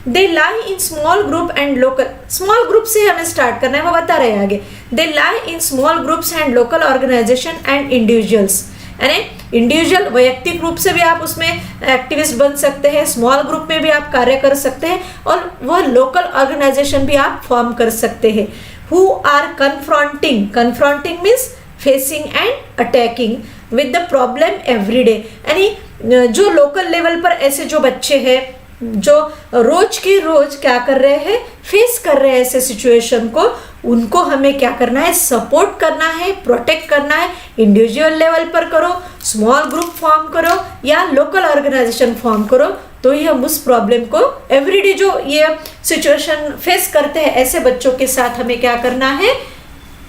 They lie in small group and local, small group से हमें स्टार्ट करना है, वो बता रहे हैं आगे. They lie in small groups and local organisation and individuals, यानी इंडिविजुअल वैयक्तिक रूप से भी आप उसमें एक्टिविस्ट बन सकते हैं, स्मॉल ग्रुप में भी आप कार्य कर सकते हैं, और वह लोकल ऑर्गेनाइजेशन भी आप फॉर्म कर सकते हैं। Who are confronting means facing and attacking with the problem every day, यानी जो लोकल लेवल पर ऐसे जो बच्चे हैं जो रोज की रोज क्या कर रहे हैं, फेस कर रहे हैं ऐसे सिचुएशन को, उनको हमें क्या करना है, सपोर्ट करना है, प्रोटेक्ट करना है। इंडिविजुअल लेवल पर करो, स्मॉल ग्रुप फॉर्म करो या लोकल ऑर्गेनाइजेशन फॉर्म करो, तो ये हम उस प्रॉब्लम को एवरीडे जो ये सिचुएशन फेस करते हैं ऐसे बच्चों के साथ हमें क्या करना है,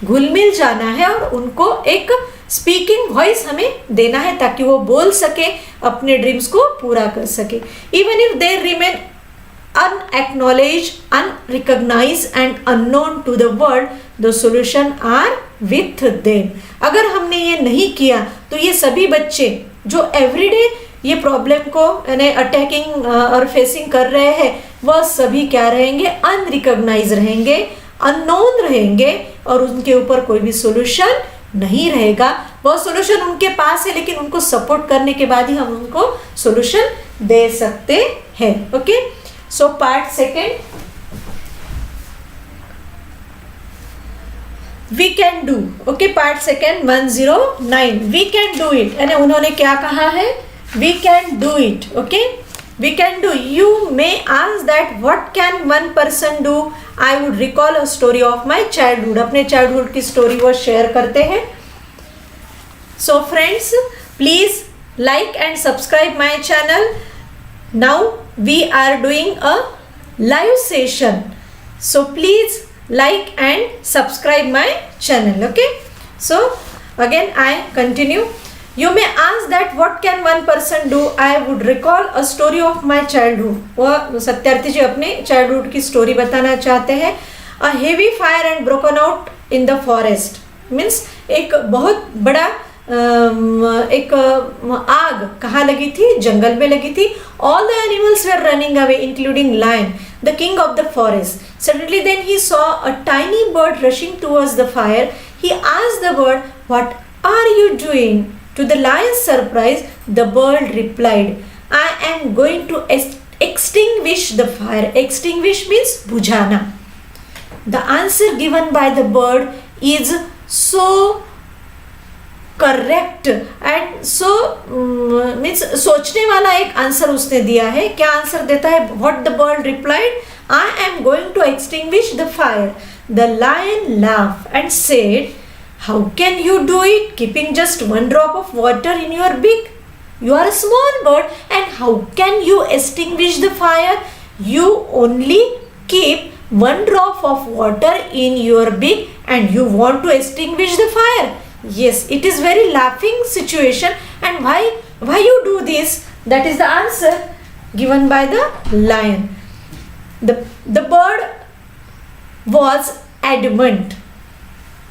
घुल मिल जाना है और उनको एक स्पीकिंग वॉइस हमें देना है ताकि वो बोल सके, अपने ड्रीम्स को पूरा कर सके। Even if they remain unacknowledged, unrecognized and unknown to the world, the solution are with them। अगर हमने ये नहीं किया तो ये सभी बच्चे जो एवरीडे ये प्रॉब्लम को यानी अटैकिंग और फेसिंग कर रहे हैं, वह सभी क्या रहेंगे, अनरिकॉग्नाइज रहेंगे, अननोन रहेंगे और उनके ऊपर कोई भी सोल्यूशन नहीं रहेगा। वह सोल्यूशन उनके पास है लेकिन उनको सपोर्ट करने के बाद ही हम उनको सोल्यूशन दे सकते हैं। Okay, so part second, we can do. Okay, part second 109, we can do it, यानी उन्होंने क्या कहा है, we can do it. Okay, we can do. You may ask that what can one person do, I would recall a story of my childhood. अपने चाइल्डहुड की स्टोरी वो शेयर करते हैं। So friends, please like and subscribe my channel. Now we are doing a live session, so please like and subscribe my channel. Okay, so again I continue. You may ask that what can one person do, I would recall a story of my childhood। वह सत्यार्थी जी अपने चाइल्डहुड की स्टोरी बताना चाहते हैं। A heavy fire and broken out in the forest means एक बहुत बड़ा एक आग कहाँ लगी थी, जंगल में लगी थी। All the animals were running away including lion, the king of the forest। Suddenly then he saw a tiny bird rushing towards the fire। He asked the bird, what are you doing? To the lion's surprise, the bird replied, I am going to extinguish the fire। Extinguish means बुझाना। The answer given by the bird is so correct and so means सोचने वाला एक आंसर उसने दिया है। क्या आंसर देता है, what the bird replied, I am going to extinguish the fire. The lion laughed and said, how can you do it keeping just one drop of water in your big, you are a small bird and how can you extinguish the fire? You only keep one drop of water in your beak and you want to extinguish the fire? Yes, it is very laughing situation and why you do this? That is the answer given by the lion. The bird was adamant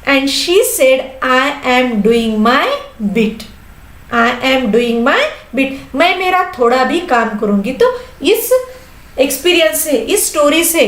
and she said, I am doing my bit. I am doing my bit. मैं मेरा थोड़ा भी काम करूंगी। तो इस एक्सपीरियंस से, इस स्टोरी से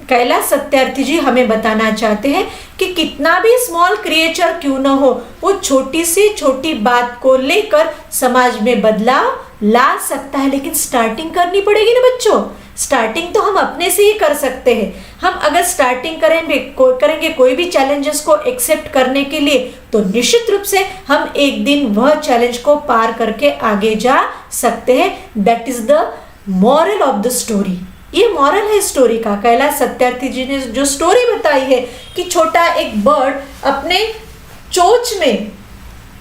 कैलाश सत्यार्थी जी हमें बताना चाहते हैं कि कितना भी स्मॉल क्रिएचर क्यों न हो, वो छोटी से छोटी बात को लेकर समाज में बदलाव ला सकता है, लेकिन स्टार्टिंग करनी पड़ेगी ना बच्चों। स्टार्टिंग तो हम अपने से ही कर सकते हैं। हम अगर स्टार्टिंग करेंगे कोई भी चैलेंजेस को एक्सेप्ट करने के लिए, तो निश्चित रूप से हम एक दिन वह चैलेंज को पार करके आगे जा सकते हैं। That is the moral of the story. ये मॉरल है स्टोरी का। कैलाश सत्यार्थी जी ने जो स्टोरी बताई है कि छोटा एक बर्ड अपने चोंच में,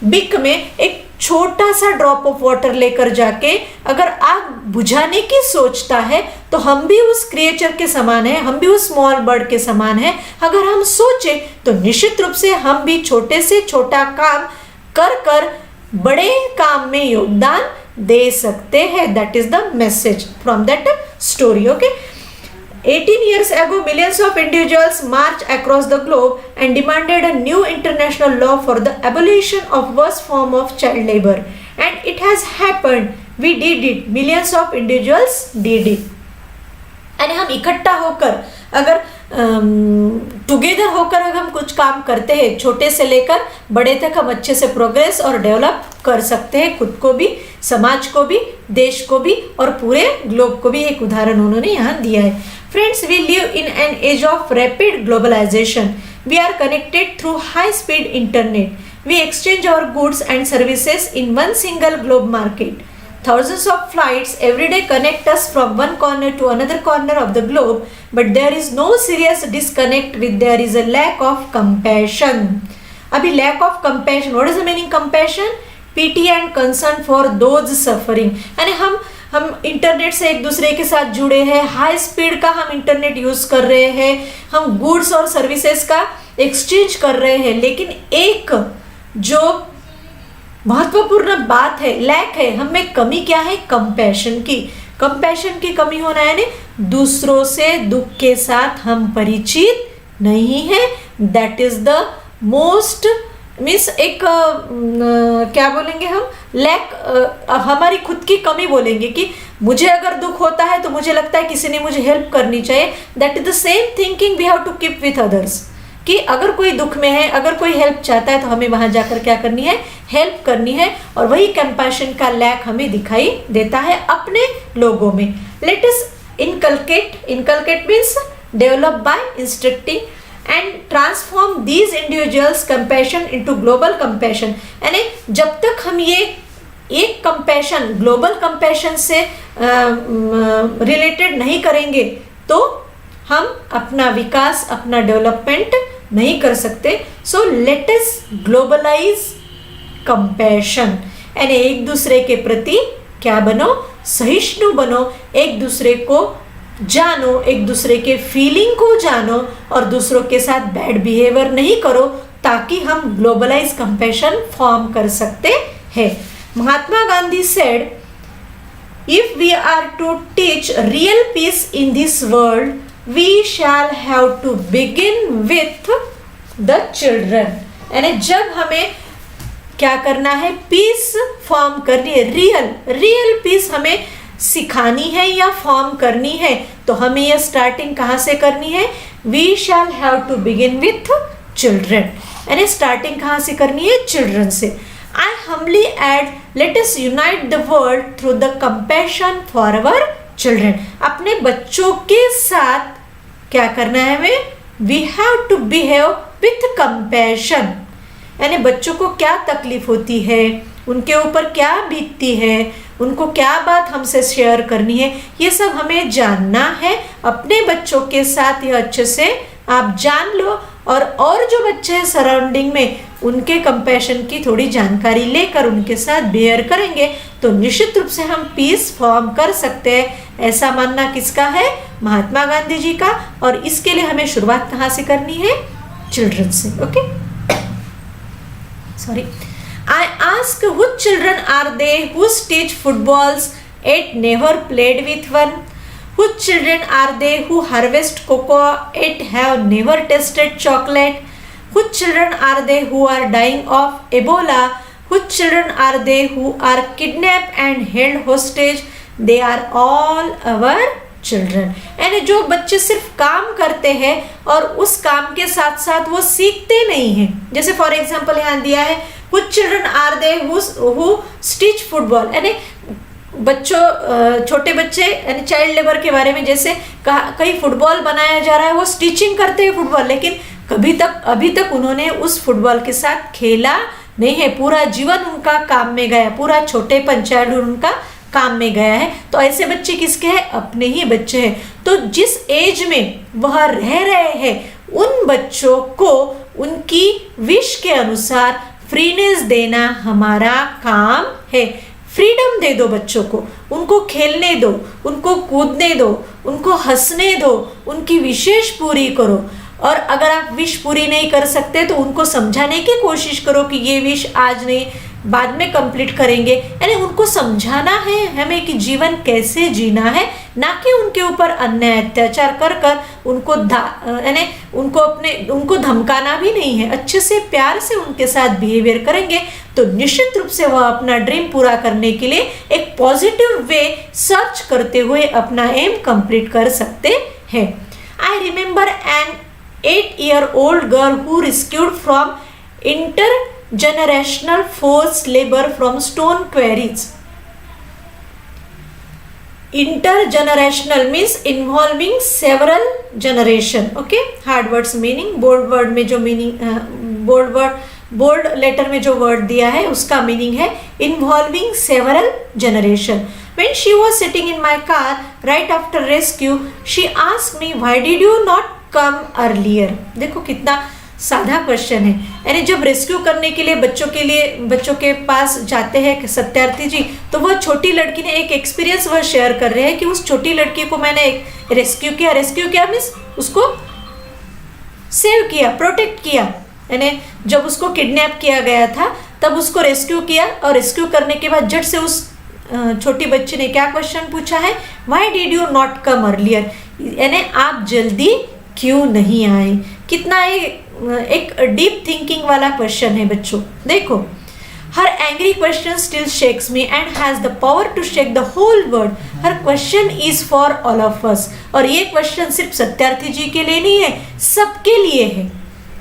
बिक में एक छोटा सा ड्रॉप ऑफ वाटर लेकर जाके अगर आग बुझाने की सोचता है, तो हम भी उस क्रिएचर के समान है, हम भी उस स्मॉल बर्ड के समान है। अगर हम सोचे तो निश्चित रूप से हम भी छोटे से छोटा काम कर कर बड़े काम में योगदान दे सकते हैं। That is the message from that story. Okay, 18 years ago, millions of individuals marched across the globe and demanded a new international law for the abolition of worst form of child labor. And it has happened. We did it. Millions of individuals did it. यानी हम इकट्ठा होकर अगर टुगेदर होकर अगर हम कुछ काम करते हैं, छोटे से लेकर बड़े तक हम अच्छे से प्रोग्रेस और डेवलप कर सकते हैं, खुद को भी, समाज को भी, देश को भी और पूरे ग्लोब को भी। एक उदाहरण उन्होंने यहाँ दिया है। Friends, we live in an age of rapid globalisation. We are connected through high speed internet. We exchange our goods and services in one single globe market. Thousands of flights every day connect us from one corner to another corner of the globe, but there is no serious disconnect with there is a lack of compassion. अभी lack of compassion, what is the meaning compassion? Pity and concern for those suffering. यानी हम इंटरनेट से एक दूसरे के साथ जुड़े हैं, हाई स्पीड का हम इंटरनेट यूज कर रहे हैं, हम गुड्स और सर्विसेज का एक्सचेंज कर रहे हैं, लेकिन एक जो महत्वपूर्ण बात है, लैक है, हमें कमी क्या है? कंपैशन की। कंपैशन की कमी होना है यानी दूसरों से दुख के साथ हम परिचित नहीं है। That is the most means एक क्या बोलेंगे हम, लैक, हमारी खुद की कमी बोलेंगे कि मुझे अगर दुख होता है तो मुझे लगता है किसी ने मुझे हेल्प करनी चाहिए। That is the same thinking we have to keep with others, कि अगर कोई दुख में है, अगर कोई हेल्प चाहता है तो हमें वहां जाकर क्या करनी है? हेल्प करनी है। और वही कंपैशन का लैक हमें दिखाई देता है अपने लोगों में। Let us inculcate means develop by instructing and transform these individuals compassion into global compassion. यानी जब तक हम ये एक कंपैशन ग्लोबल कंपैशन से रिलेटेड नहीं करेंगे तो हम अपना विकास, अपना डेवलपमेंट नहीं कर सकते। So let us globalise compassion, यानी एक दूसरे के प्रति क्या बनो? सहिष्णु बनो, एक दूसरे को जानो, एक दूसरे के फीलिंग को जानो और दूसरों के साथ बैड बिहेवियर नहीं करो, ताकि हम ग्लोबलाइज कंपैशन फॉर्म कर सकते हैं। Mahatma Gandhi said, if we are to teach real peace in this world we shall have to begin with the children। यानी जब हमें क्या करना है? पीस फॉर्म करनी है, रियल पीस हमें सिखानी है या फॉर्म करनी है, तो हमें यह स्टार्टिंग कहाँ से करनी है? we shall have to begin with children। यानी स्टार्टिंग कहाँ से करनी है? चिल्ड्रन से। I humbly add, let us unite the world through the compassion for our children। अपने बच्चों के साथ क्या करना है हमें? We have to behave with compassion. यानी बच्चों को क्या तकलीफ होती है, उनके ऊपर क्या बीतती है, उनको क्या बात हमसे शेयर करनी है, ये सब हमें जानना है। अपने बच्चों के साथ ये अच्छे से आप जान लो और जो बच्चे हैं सराउंडिंग में, उनके कंपैशन की थोड़ी जानकारी लेकर उनके साथ बिहेव करेंगे तो निश्चित रूप से हम पीस फॉर्म कर सकते हैं। ऐसा मानना किसका है? महात्मा गांधी जी का। और इसके लिए हमें शुरुआत कहाँ से करनी है? चिल्ड्रन से। Okay, sorry, I ask which children are they whose teach footballs yet never played with one? Which children are they who harvest cocoa yet have never tasted chocolate? Which children are they who are dying of Ebola? Which children are they who are kidnapped and held hostage? They are all our children। यानी जो बच्चे सिर्फ काम करते हैं और उस काम के साथ साथ वो सीखते नहीं हैं। जैसे फॉर एग्जाम्पल यहाँ दिया है, Which children are they who stitch football? यानी बच्चों, छोटे बच्चे यानी चाइल्ड लेबर के बारे में, जैसे कहीं फुटबॉल बनाया जा रहा है, वो स्टिचिंग करते हैं फुटबॉल, लेकिन अभी तक उन्होंने उस फुटबॉल के साथ खेला नहीं है। पूरा जीवन उनका काम में गया, पूरा छोटेपन चाइल्डहुड उनका काम में गया है। तो ऐसे बच्चे किसके हैं? अपने ही बच्चे हैं। तो जिस एज में वह रह रहे हैं उन बच्चों को उनकी विश के अनुसार फ्रीनेस देना हमारा काम है। फ्रीडम दे दो बच्चों को, उनको खेलने दो, उनको कूदने दो, उनको हंसने दो, उनकी विशेष पूरी करो। और अगर आप विश पूरी नहीं कर सकते तो उनको समझाने की कोशिश करो कि ये विश आज नहीं, बाद में कंप्लीट करेंगे। यानी उनको समझाना है हमें कि जीवन कैसे जीना है, ना कि उनके ऊपर अन्याय अत्याचार कर उनको धमकाना भी नहीं है। अच्छे से प्यार से उनके साथ बिहेवियर करेंगे तो निश्चित रूप से वह अपना ड्रीम पूरा करने के लिए एक पॉजिटिव वे सर्च करते हुए अपना एम कंप्लीट कर सकते हैं। I remember an 8-year-old girl who rescued from intergenerational forced labor from stone quarries. Intergenerational means involving several generation. Okay, hard words meaning, bold word में जो meaning बोल्ड लेटर में जो वर्ड दिया है उसका मीनिंग है involving several generation. When she was sitting in my car right after rescue, she asked me, why did you not come earlier? देखो कितना साधा क्वेश्चन है. यानी जब रेस्क्यू करने के लिए बच्चों के पास जाते हैं सत्यार्थी जी, तो वह छोटी लड़की ने एक एक्सपीरियंस वह शेयर कर रहे हैं कि उस छोटी लड़की को मैंने एक रेस्क्यू किया मीन्स उसको सेव किया, प्रोटेक्ट किया. यानी जब उसको किडनैप किया गया था तब उसको रेस्क्यू किया, और रेस्क्यू करने के बाद झट से उस छोटी बच्ची ने क्या क्वेश्चन पूछा है, why did you not come earlier, यानी आप जल्दी क्यों नहीं आए. कितना एक डीप थिंकिंग वाला क्वेश्चन है बच्चों. देखो, हर angry question still shakes me and has the power to shake the whole world. हर question is for all of us. और ये क्वेश्चन सिर्फ सत्यार्थी जी के लिए नहीं है, सबके लिए है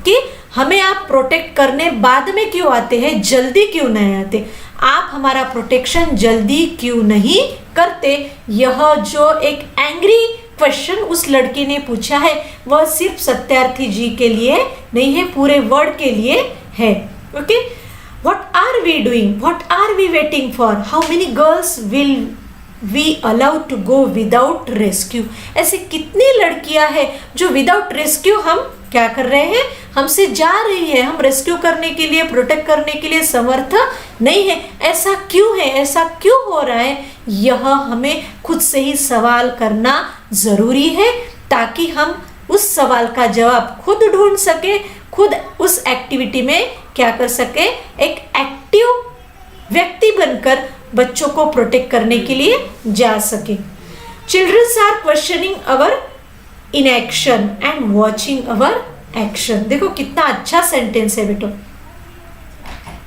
कि हमें आप प्रोटेक्ट करने बाद में क्यों आते हैं, जल्दी क्यों नहीं आते, आप हमारा प्रोटेक्शन जल्दी क्यों नहीं करते. यह जो एक एंग्री क्वेश्चन उस लड़की ने पूछा है वह सिर्फ सत्यार्थी जी के लिए नहीं है, पूरे वर्ल्ड के लिए है. Okay, what are we doing, what are we waiting for, how many girls will we allowed to go without rescue. ऐसे कितनी लड़कियां हैं जो विदाउट रेस्क्यू हम क्या कर रहे हैं, हमसे जा रही है, हम रेस्क्यू करने के लिए, प्रोटेक्ट करने के लिए समर्थ नहीं है. ऐसा क्यों है, ऐसा क्यों हो रहा है, यह हमें खुद से ही सवाल करना जरूरी है ताकि हम उस सवाल का जवाब खुद ढूंढ सके, खुद उस एक्टिविटी में क्या कर सके, एक एक्टिव व्यक्ति बनकर बच्चों को प्रोटेक्ट करने के लिए जा सके. Childrens are questioning our inaction and watching our action. देखो कितना अच्छा सेंटेंस है बेटो.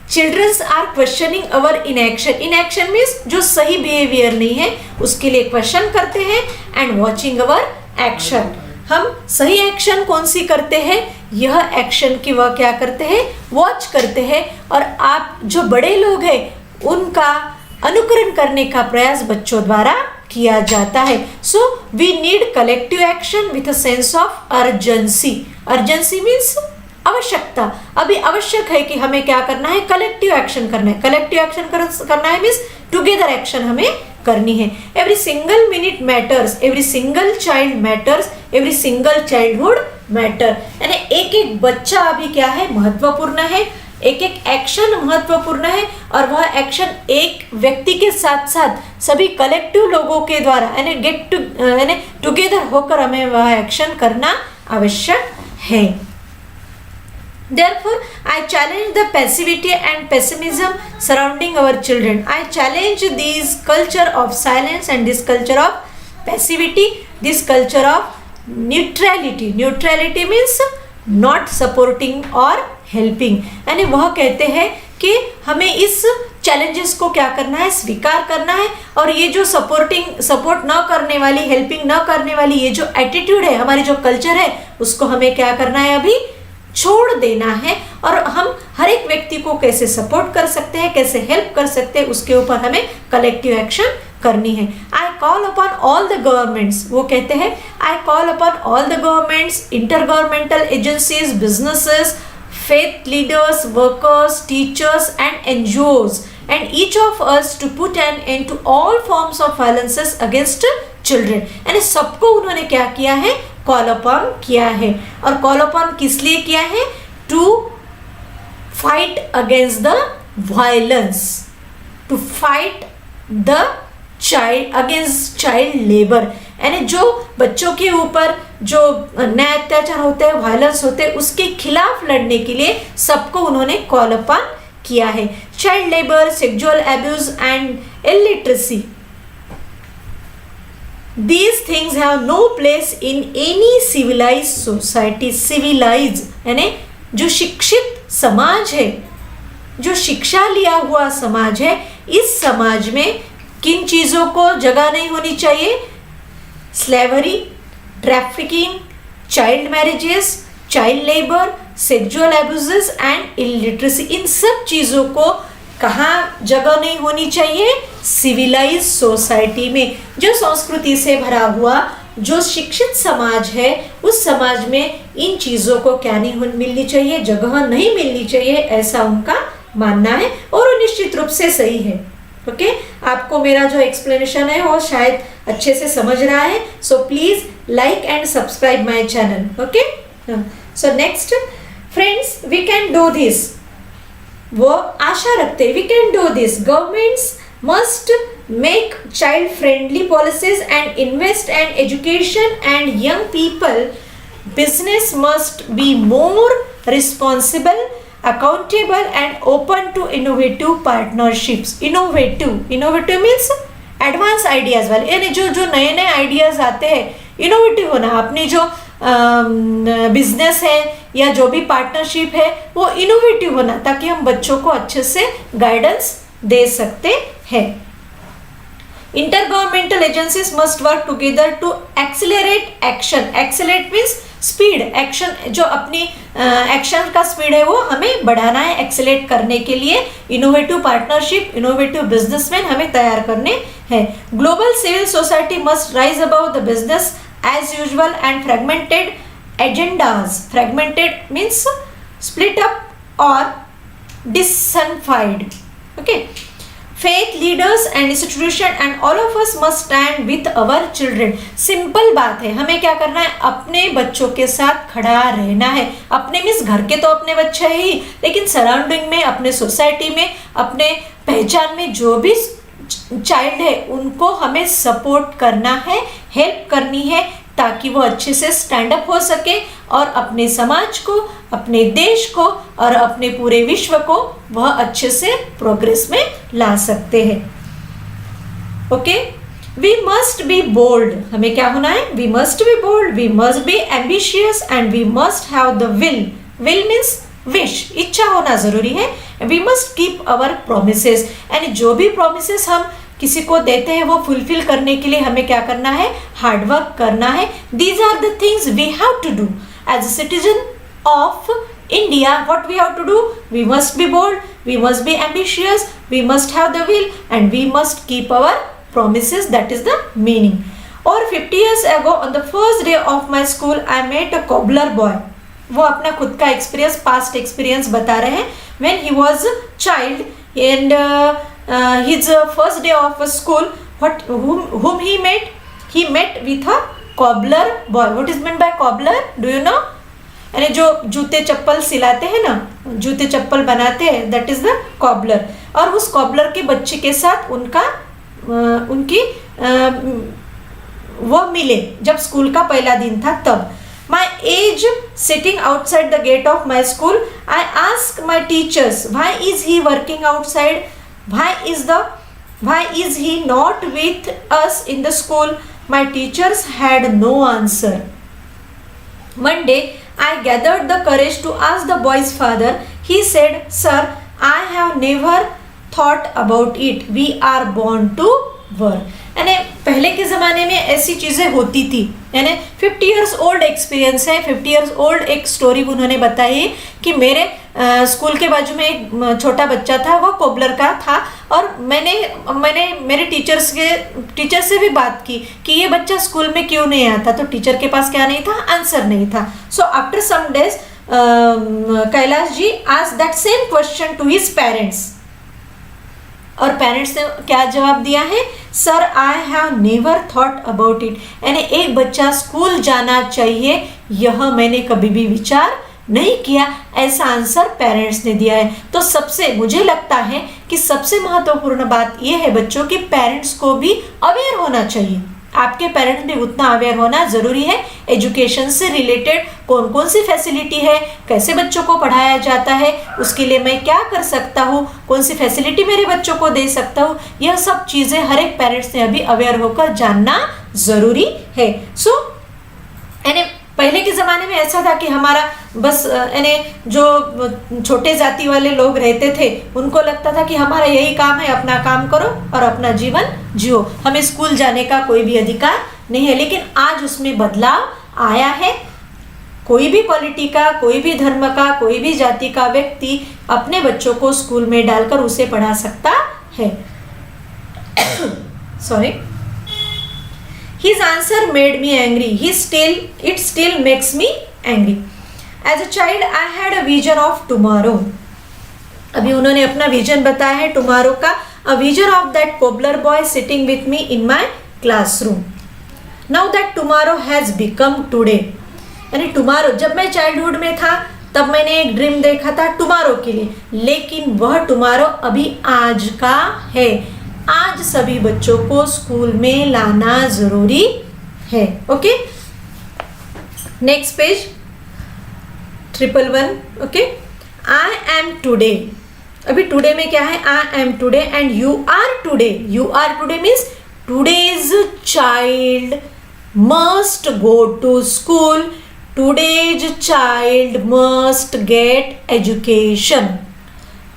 Childrens are questioning our inaction. Inaction means जो सही बिहेवियर नहीं है उसके लिए क्वेश्चन करते हैं, एंड वॉचिंग अवर एक्शन. हम सही एक्शन कौन सी करते हैं, यह एक्शन की वह क्या करते हैं, वॉच करते हैं. और आप जो बड़े लोग हैं उनका अनुकरण करने का प्रयास बच्चों द्वारा किया जाता है. So we need collective action with a sense of urgency. Urgency means आवश्यकता. अभी आवश्यक है कि हमें क्या करना है, कलेक्टिव एक्शन करना है. कलेक्टिव एक्शन करना है मीन्स टुगेदर एक्शन हमें करनी है. Every single minute matters, every single child matters, every single childhood matter. यानी एक एक बच्चा अभी क्या है, महत्वपूर्ण है, एक एक एक्शन महत्वपूर्ण है, और वह एक्शन एक व्यक्ति के साथ साथ सभी कलेक्टिव लोगों के द्वारा यानी टुगेदर होकर हमें वह एक्शन करना आवश्यक है. Therefore, I challenge the passivity and pessimism surrounding our children. I challenge this culture of silence and this culture of passivity, this culture of neutrality. Neutrality means not supporting or helping. यानी वह कहते हैं कि हमें इस चैलेंजेस को क्या करना है, स्वीकार करना है. और ये जो सपोर्ट न करने वाली, हेल्पिंग न करने वाली ये जो एटीट्यूड है, हमारी जो कल्चर है, उसको हमें क्या करना है, अभी छोड़ देना है. और हम हर एक व्यक्ति को कैसे सपोर्ट कर सकते हैं, कैसे हेल्प कर सकते हैं, उसके ऊपर हमें कलेक्टिव एक्शन करनी है. I call upon all the governments, वो कहते हैं I call upon all the governments, intergovernmental agencies, businesses, faith leaders, workers, teachers and NGOs and each of us to put an end to all forms of violences against children. यानी सबको उन्होंने क्या किया है, कॉल अपॉन किया है. और कॉल अपॉन किस लिए किया है, to fight against the violence, to fight the child against child labour. यानी जो बच्चों के ऊपर जो अन्याय अत्याचार होते हैं, वायलेंस होते हैं, उसके खिलाफ लड़ने के लिए सबको उन्होंने कॉल अपॉन किया है. Child labour, sexual abuse and illiteracy, these things have no place in any civilized society. civilized यानी जो शिक्षित समाज है, जो शिक्षा लिया हुआ समाज है, इस समाज में किन चीज़ों को जगह नहीं होनी चाहिए, slavery, trafficking, child marriages, child labour, sexual abuses and illiteracy, इन सब चीज़ों को कहाँ जगह नहीं होनी चाहिए? सिविलाइज सोसाइटी में। जो संस्कृति से भरा हुआ जो शिक्षित समाज है, उस समाज में इन चीज़ों को क्या नहीं मिलनी चाहिए? जगह नहीं मिलनी चाहिए, ऐसा उनका मानना है और वो निश्चित रूप से सही है। ओके, आपको मेरा जो एक्सप्लेनेशन है वो शायद अच्छे से समझ रहा है। So please like and subscribe my channel. Okay, so next friends, we can do this. वो आशा रखते, we can do this. Governments must make child friendly policies and invest in education and young people. Business must be more responsible, accountable and open to innovative partnerships. Innovative means advanced ideas वाले, यानी जो नए नए आइडियाज आते हैं, इनोवेटिव होना। अपनी जो बिजनेस है या जो भी पार्टनरशिप है वो इनोवेटिव होना, ताकि हम बच्चों को अच्छे से गाइडेंस दे सकते हैं। Intergovernmental agencies must work together to accelerate action. Accelerate means speed, action जो अपनी एक्शन का स्पीड है वो हमें बढ़ाना है, एक्सेलरेट करने के लिए इनोवेटिव पार्टनरशिप, इनोवेटिव बिजनेसमैन हमें तैयार करने हैं। Global civil society must rise about the business as usual and fragmented agendas. Fragmented means split up और disunified. Okay, faith leaders and institution and all of us must stand with our children. Simple बात है, हमें क्या करना है? अपने बच्चों के साथ खड़ा रहना है। अपने मीन्स घर के तो अपने बच्चे ही, लेकिन सराउंडिंग में, अपने सोसाइटी में, अपने पहचान में जो भी चाइल्ड है उनको हमें सपोर्ट करना है, हेल्प करनी है, ताकि वो अच्छे से स्टैंड अप हो सके और अपने समाज को, अपने देश को और अपने पूरे विश्व को वह अच्छे से प्रोग्रेस में ला सकते हैं। Okay, we must be bold. हमें क्या होना है? We must be bold, we must be ambitious and we must have the will. Will means wish, इच्छा होना जरूरी है। We must keep our promises, यानी जो भी प्रोमिसेस हम किसी को देते हैं वो फुलफिल करने के लिए हमें क्या करना है? हार्डवर्क करना है। These are the things we have to do as a citizen of India. What we have to do? We must be bold, we must be ambitious, we must have the will and we must keep our promises. That is the meaning. और 50 years ago on the first day of my school I met a cobbler boy. वो अपना खुद का एक्सपीरियंस, पास्ट एक्सपीरियंस बता रहे हैं। when he was a child and his first day of school, whom he met with a cobbler boy. What is meant by cobbler? Do you know? यानी जो जूते चप्पल सिलाते हैं ना, जूते चप्पल बनाते हैं, दैट इज द कॉबलर। और उस कॉबलर के बच्चे के साथ उनकी वो मिले जब स्कूल का पहला दिन था तब। My age sitting outside the gate of my school, I asked my teachers, why is he working outside? Why is he not with us in the school? My teachers had no answer. One day I gathered the courage to ask the boy's father. He said, sir, I have never thought about it. We are born to work. यानी पहले के ज़माने में ऐसी चीज़ें होती थी। यानी 50 years old एक्सपीरियंस है। 50 years old एक स्टोरी उन्होंने बताई कि मेरे स्कूल के बाजू में एक छोटा बच्चा था, वो कोबलर का था। और मैंने मेरे टीचर से भी बात की कि ये बच्चा स्कूल में क्यों नहीं आता, तो टीचर के पास क्या नहीं था? आंसर नहीं था। So after some days Kailash ji asked that same question to his parents, और पेरेंट्स ने क्या जवाब दिया है? Sir, I have never thought about it. यानी एक बच्चा स्कूल जाना चाहिए, यह मैंने कभी भी विचार नहीं किया, ऐसा आंसर पेरेंट्स ने दिया है। तो सबसे मुझे लगता है कि सबसे महत्वपूर्ण बात यह है बच्चों की पेरेंट्स को भी अवेयर होना चाहिए। आपके पेरेंट्स भी उतना अवेयर होना ज़रूरी है। एजुकेशन से रिलेटेड कौन कौन सी फैसिलिटी है, कैसे बच्चों को पढ़ाया जाता है, उसके लिए मैं क्या कर सकता हूँ, कौन सी फैसिलिटी मेरे बच्चों को दे सकता हूँ, यह सब चीज़ें हर एक पेरेंट्स ने अभी अवेयर होकर जानना ज़रूरी है। सो यानी पहले के ज़माने में ऐसा था कि हमारा बस यानी जो छोटे जाति वाले लोग रहते थे उनको लगता था कि हमारा यही काम है, अपना काम करो और अपना जीवन जियो, हमें स्कूल जाने का कोई भी अधिकार नहीं है। लेकिन आज उसमें बदलाव आया है। कोई भी क्वालिटी का, कोई भी धर्म का, कोई भी जाति का व्यक्ति अपने बच्चों को स्कूल में डालकर उसे पढ़ा सकता है। Sorry. His answer made me angry. It still makes me angry. As a child, I had a vision of tomorrow. अभी उन्होंने अपना विजन बताया है टुमारो का। A vision of that cobbler boy sitting with me in my classroom. Now that tomorrow has become today. यानी टुमारो, जब मैं चाइल्डहुड में था तब मैंने एक ड्रीम देखा था टुमारो के लिए, लेकिन वह टुमारो अभी आज का है। आज सभी बच्चों को स्कूल में लाना जरूरी है। Okay, next page 111। Okay, I am today. अभी टुडे में क्या है? I am today and you are today. You are today means today's child must go to school. Today's child must get education.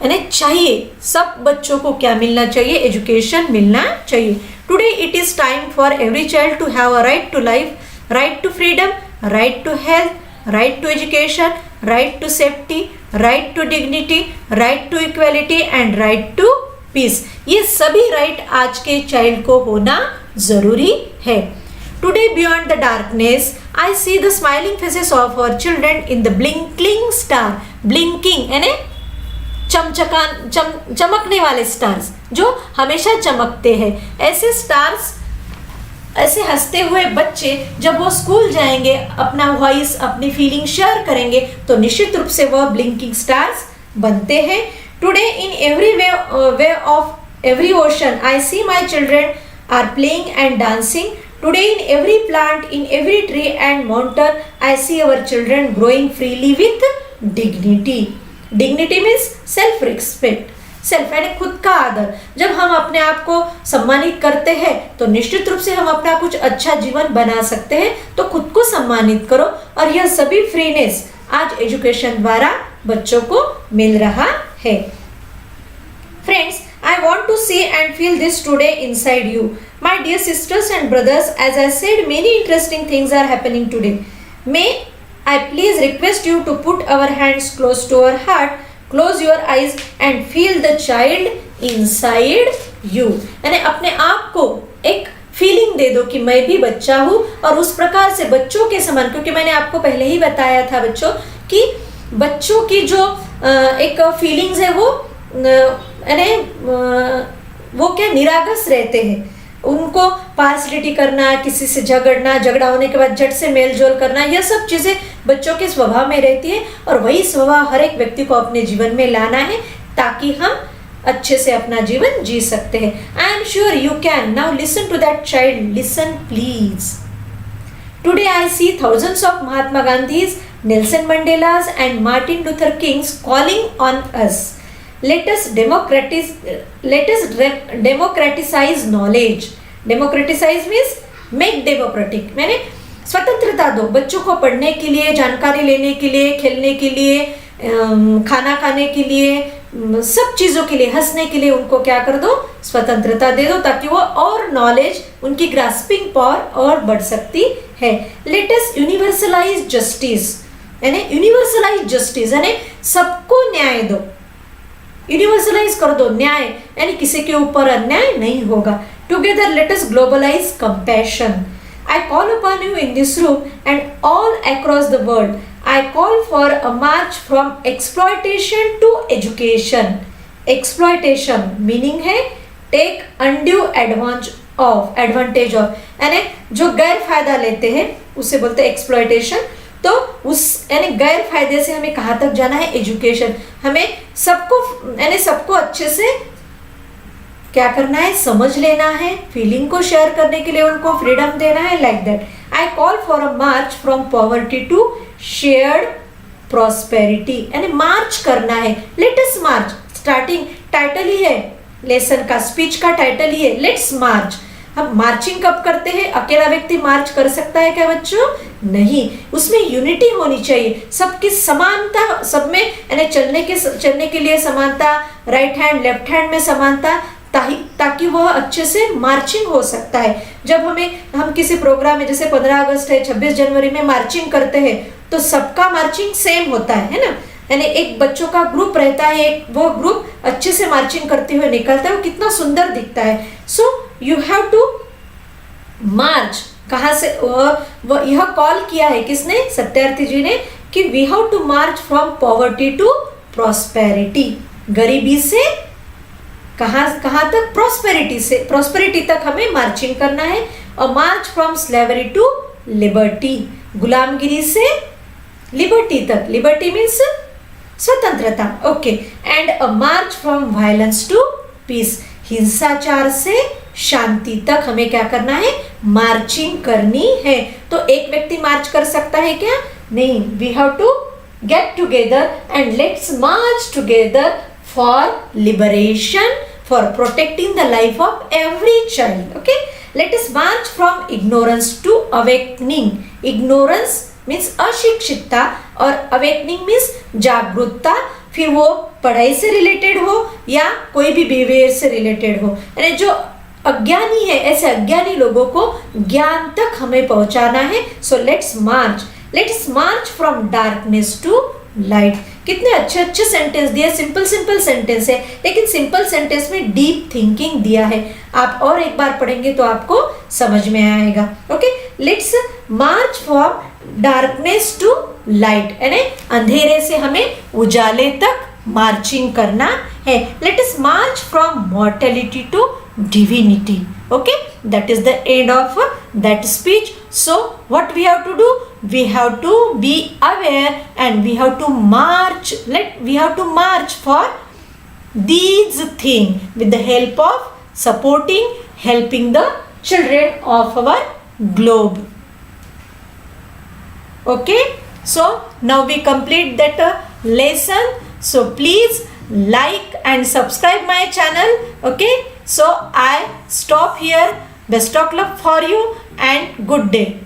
यानी चाहिए, सब बच्चों को क्या मिलना चाहिए? एजुकेशन मिलना चाहिए। Today it is time for every child to have a right to life, right to freedom, right to health, right to education, right to safety, right to dignity, right to equality and right to peace. ये सभी राइट आज के चाइल्ड को होना जरूरी है। Today beyond the darkness, I see the smiling faces of our children in the blinking star. Blinking यानी चमकने वाले स्टार्स जो हमेशा चमकते हैं। ऐसे स्टार्स, ऐसे हंसते हुए बच्चे जब वो स्कूल जाएंगे, अपना वॉइस, अपनी फीलिंग शेयर करेंगे तो निश्चित रूप से वह ब्लिंकिंग स्टार्स बनते हैं। Today in every way of every ocean I see my children are playing and dancing. Today in every plant, in every tree and mountain, I see our children growing freely with dignity. Dignity means self-respect. Self यानी खुद का आदर। जब हम अपने आप को सम्मानित करते हैं तो निश्चित रूप से हम अपना कुछ अच्छा जीवन बना सकते हैं। तो खुद को सम्मानित करो, और यह सभी फ्रीनेस आज एजुकेशन द्वारा बच्चों को मिल रहा है। Friends, I want to see and feel this today inside you. My dear sisters and brothers, as I said, many interesting things are happening today. May I please request you to put our hands close to our heart, close your eyes and feel the child inside you. यानी अपने आप को एक फीलिंग दे दो कि मैं भी बच्चा हूँ, और उस प्रकार से बच्चों के समान, क्योंकि मैंने आपको पहले ही बताया था बच्चों कि बच्चों की जो एक फीलिंग्स है वो वो क्या निरागस रहते हैं। उनको पार्सलिटी करना, किसी से झगड़ा होने के बाद झट से मेल जोल करना, यह सब चीजें बच्चों के स्वभाव में रहती है, और वही स्वभाव हर एक व्यक्ति को अपने जीवन में लाना है ताकि हम अच्छे से अपना जीवन जी सकते हैं। I am sure you can. Now listen to that child, listen please. Today I see thousands of Mahatma Gandhis, Nelson Mandelas and Martin Luther Kings calling on us. Let us democratize knowledge. Democratize means make democratic. मैंने स्वतंत्रता दो बच्चों को पढ़ने के लिए, जानकारी लेने के लिए, खेलने के लिए, खाना खाने के लिए, सब चीज़ों के लिए, हंसने के लिए उनको क्या कर दो? स्वतंत्रता दे दो, ताकि वो और नॉलेज, उनकी ग्रास्पिंग पावर और बढ़ सकती है। Let us universalize justice. यानी यूनिवर्सलाइज जस्टिस यानी सबको न्याय दो, यूनिवर्सलाइज कर दो न्याय, यानी किसी के ऊपर अन्याय नहीं होगा। Together let us globalise compassion. I call upon you in this room and all across the world. I call for a march from exploitation to education. Exploitation meaning है take undue advantage of, यानी जो गैर फायदा लेते हैं उसे बोलते हैं एक्सप्लॉयटेशन। तो उस यानी गैर फायदे से हमें कहाँ तक जाना है? एजुकेशन। हमें सबको यानी सबको अच्छे से क्या करना है? समझ लेना है, फीलिंग को शेयर करने के लिए उनको फ्रीडम देना है। Like that I call for a march from poverty to shared prosperity, यानी मार्च करना है। Let us march, starting title ही है लेसन का, स्पीच का टाइटल ही है लेट्स मार्च। हम मार्चिंग कब करते हैं? अकेला व्यक्ति मार्च कर सकता है क्या बच्चों? नहीं, उसमें यूनिटी होनी चाहिए, सबकी समानता, सब में यानी चलने के लिए समानता, राइट हैंड लेफ्ट हैंड में समानता, ताकि वह अच्छे से मार्चिंग हो सकता है। जब हम किसी प्रोग्राम में, जैसे 15 अगस्त है, 26 जनवरी में मार्चिंग करते हैं, तो सबका मार्चिंग सेम होता है ना, यानी एक बच्चों का ग्रुप रहता है, एक वो ग्रुप अच्छे से मार्चिंग करते हुए निकलता है, वो कितना सुंदर दिखता है. सो यू हैव टू मार्च. कहाँ से वो यह कॉल किया है किसने? सत्यार्थी जी ने, कि we have to march from poverty to prosperity. गरीबी से कहाँ तक? प्रॉस्पेरिटी तक हमें मार्चिंग करना है. और march from slavery to liberty. गुलामगिरी से लिबर्टी तक. लिबर्टी मीन्स स्वतंत्रता. Okay. And a march from violence to peace. हिंसाचार से शांति तक हमें क्या करना है? मार्चिंग करनी है. तो एक व्यक्ति मार्च कर सकता है क्या? नहीं. We have to get together and let's march together for liberation, for protecting the life of every child. Okay. Let us march from ignorance to awakening. Ignorance means अशिक्षितता और अवेकनिंग मीन्स जागरूकता. फिर वो पढ़ाई से रिलेटेड हो या कोई भी बिहेवियर से रिलेटेड हो, यानी जो अज्ञानी है ऐसे अज्ञानी लोगों को ज्ञान तक हमें पहुंचाना है. So let's march from darkness to light. कितने अच्छे अच्छे सेंटेंस दिए. सिंपल सेंटेंस है, लेकिन सिंपल सेंटेंस में डीप थिंकिंग दिया है. आप और एक बार पढ़ेंगे तो आपको समझ में आएगा. Okay. Let's march from darkness to light, यानी अंधेरे से हमें उजाले तक मार्चिंग करना है. Let us march from mortality to divinity. Okay, that is the end of that speech. So what we have to do? We have to be aware and we have to march. We have to march for these things with the help of helping the children of our globe. Okay, so now we complete that lesson. So please like and subscribe my channel. Okay, so I stop here. Best of luck for you and good day.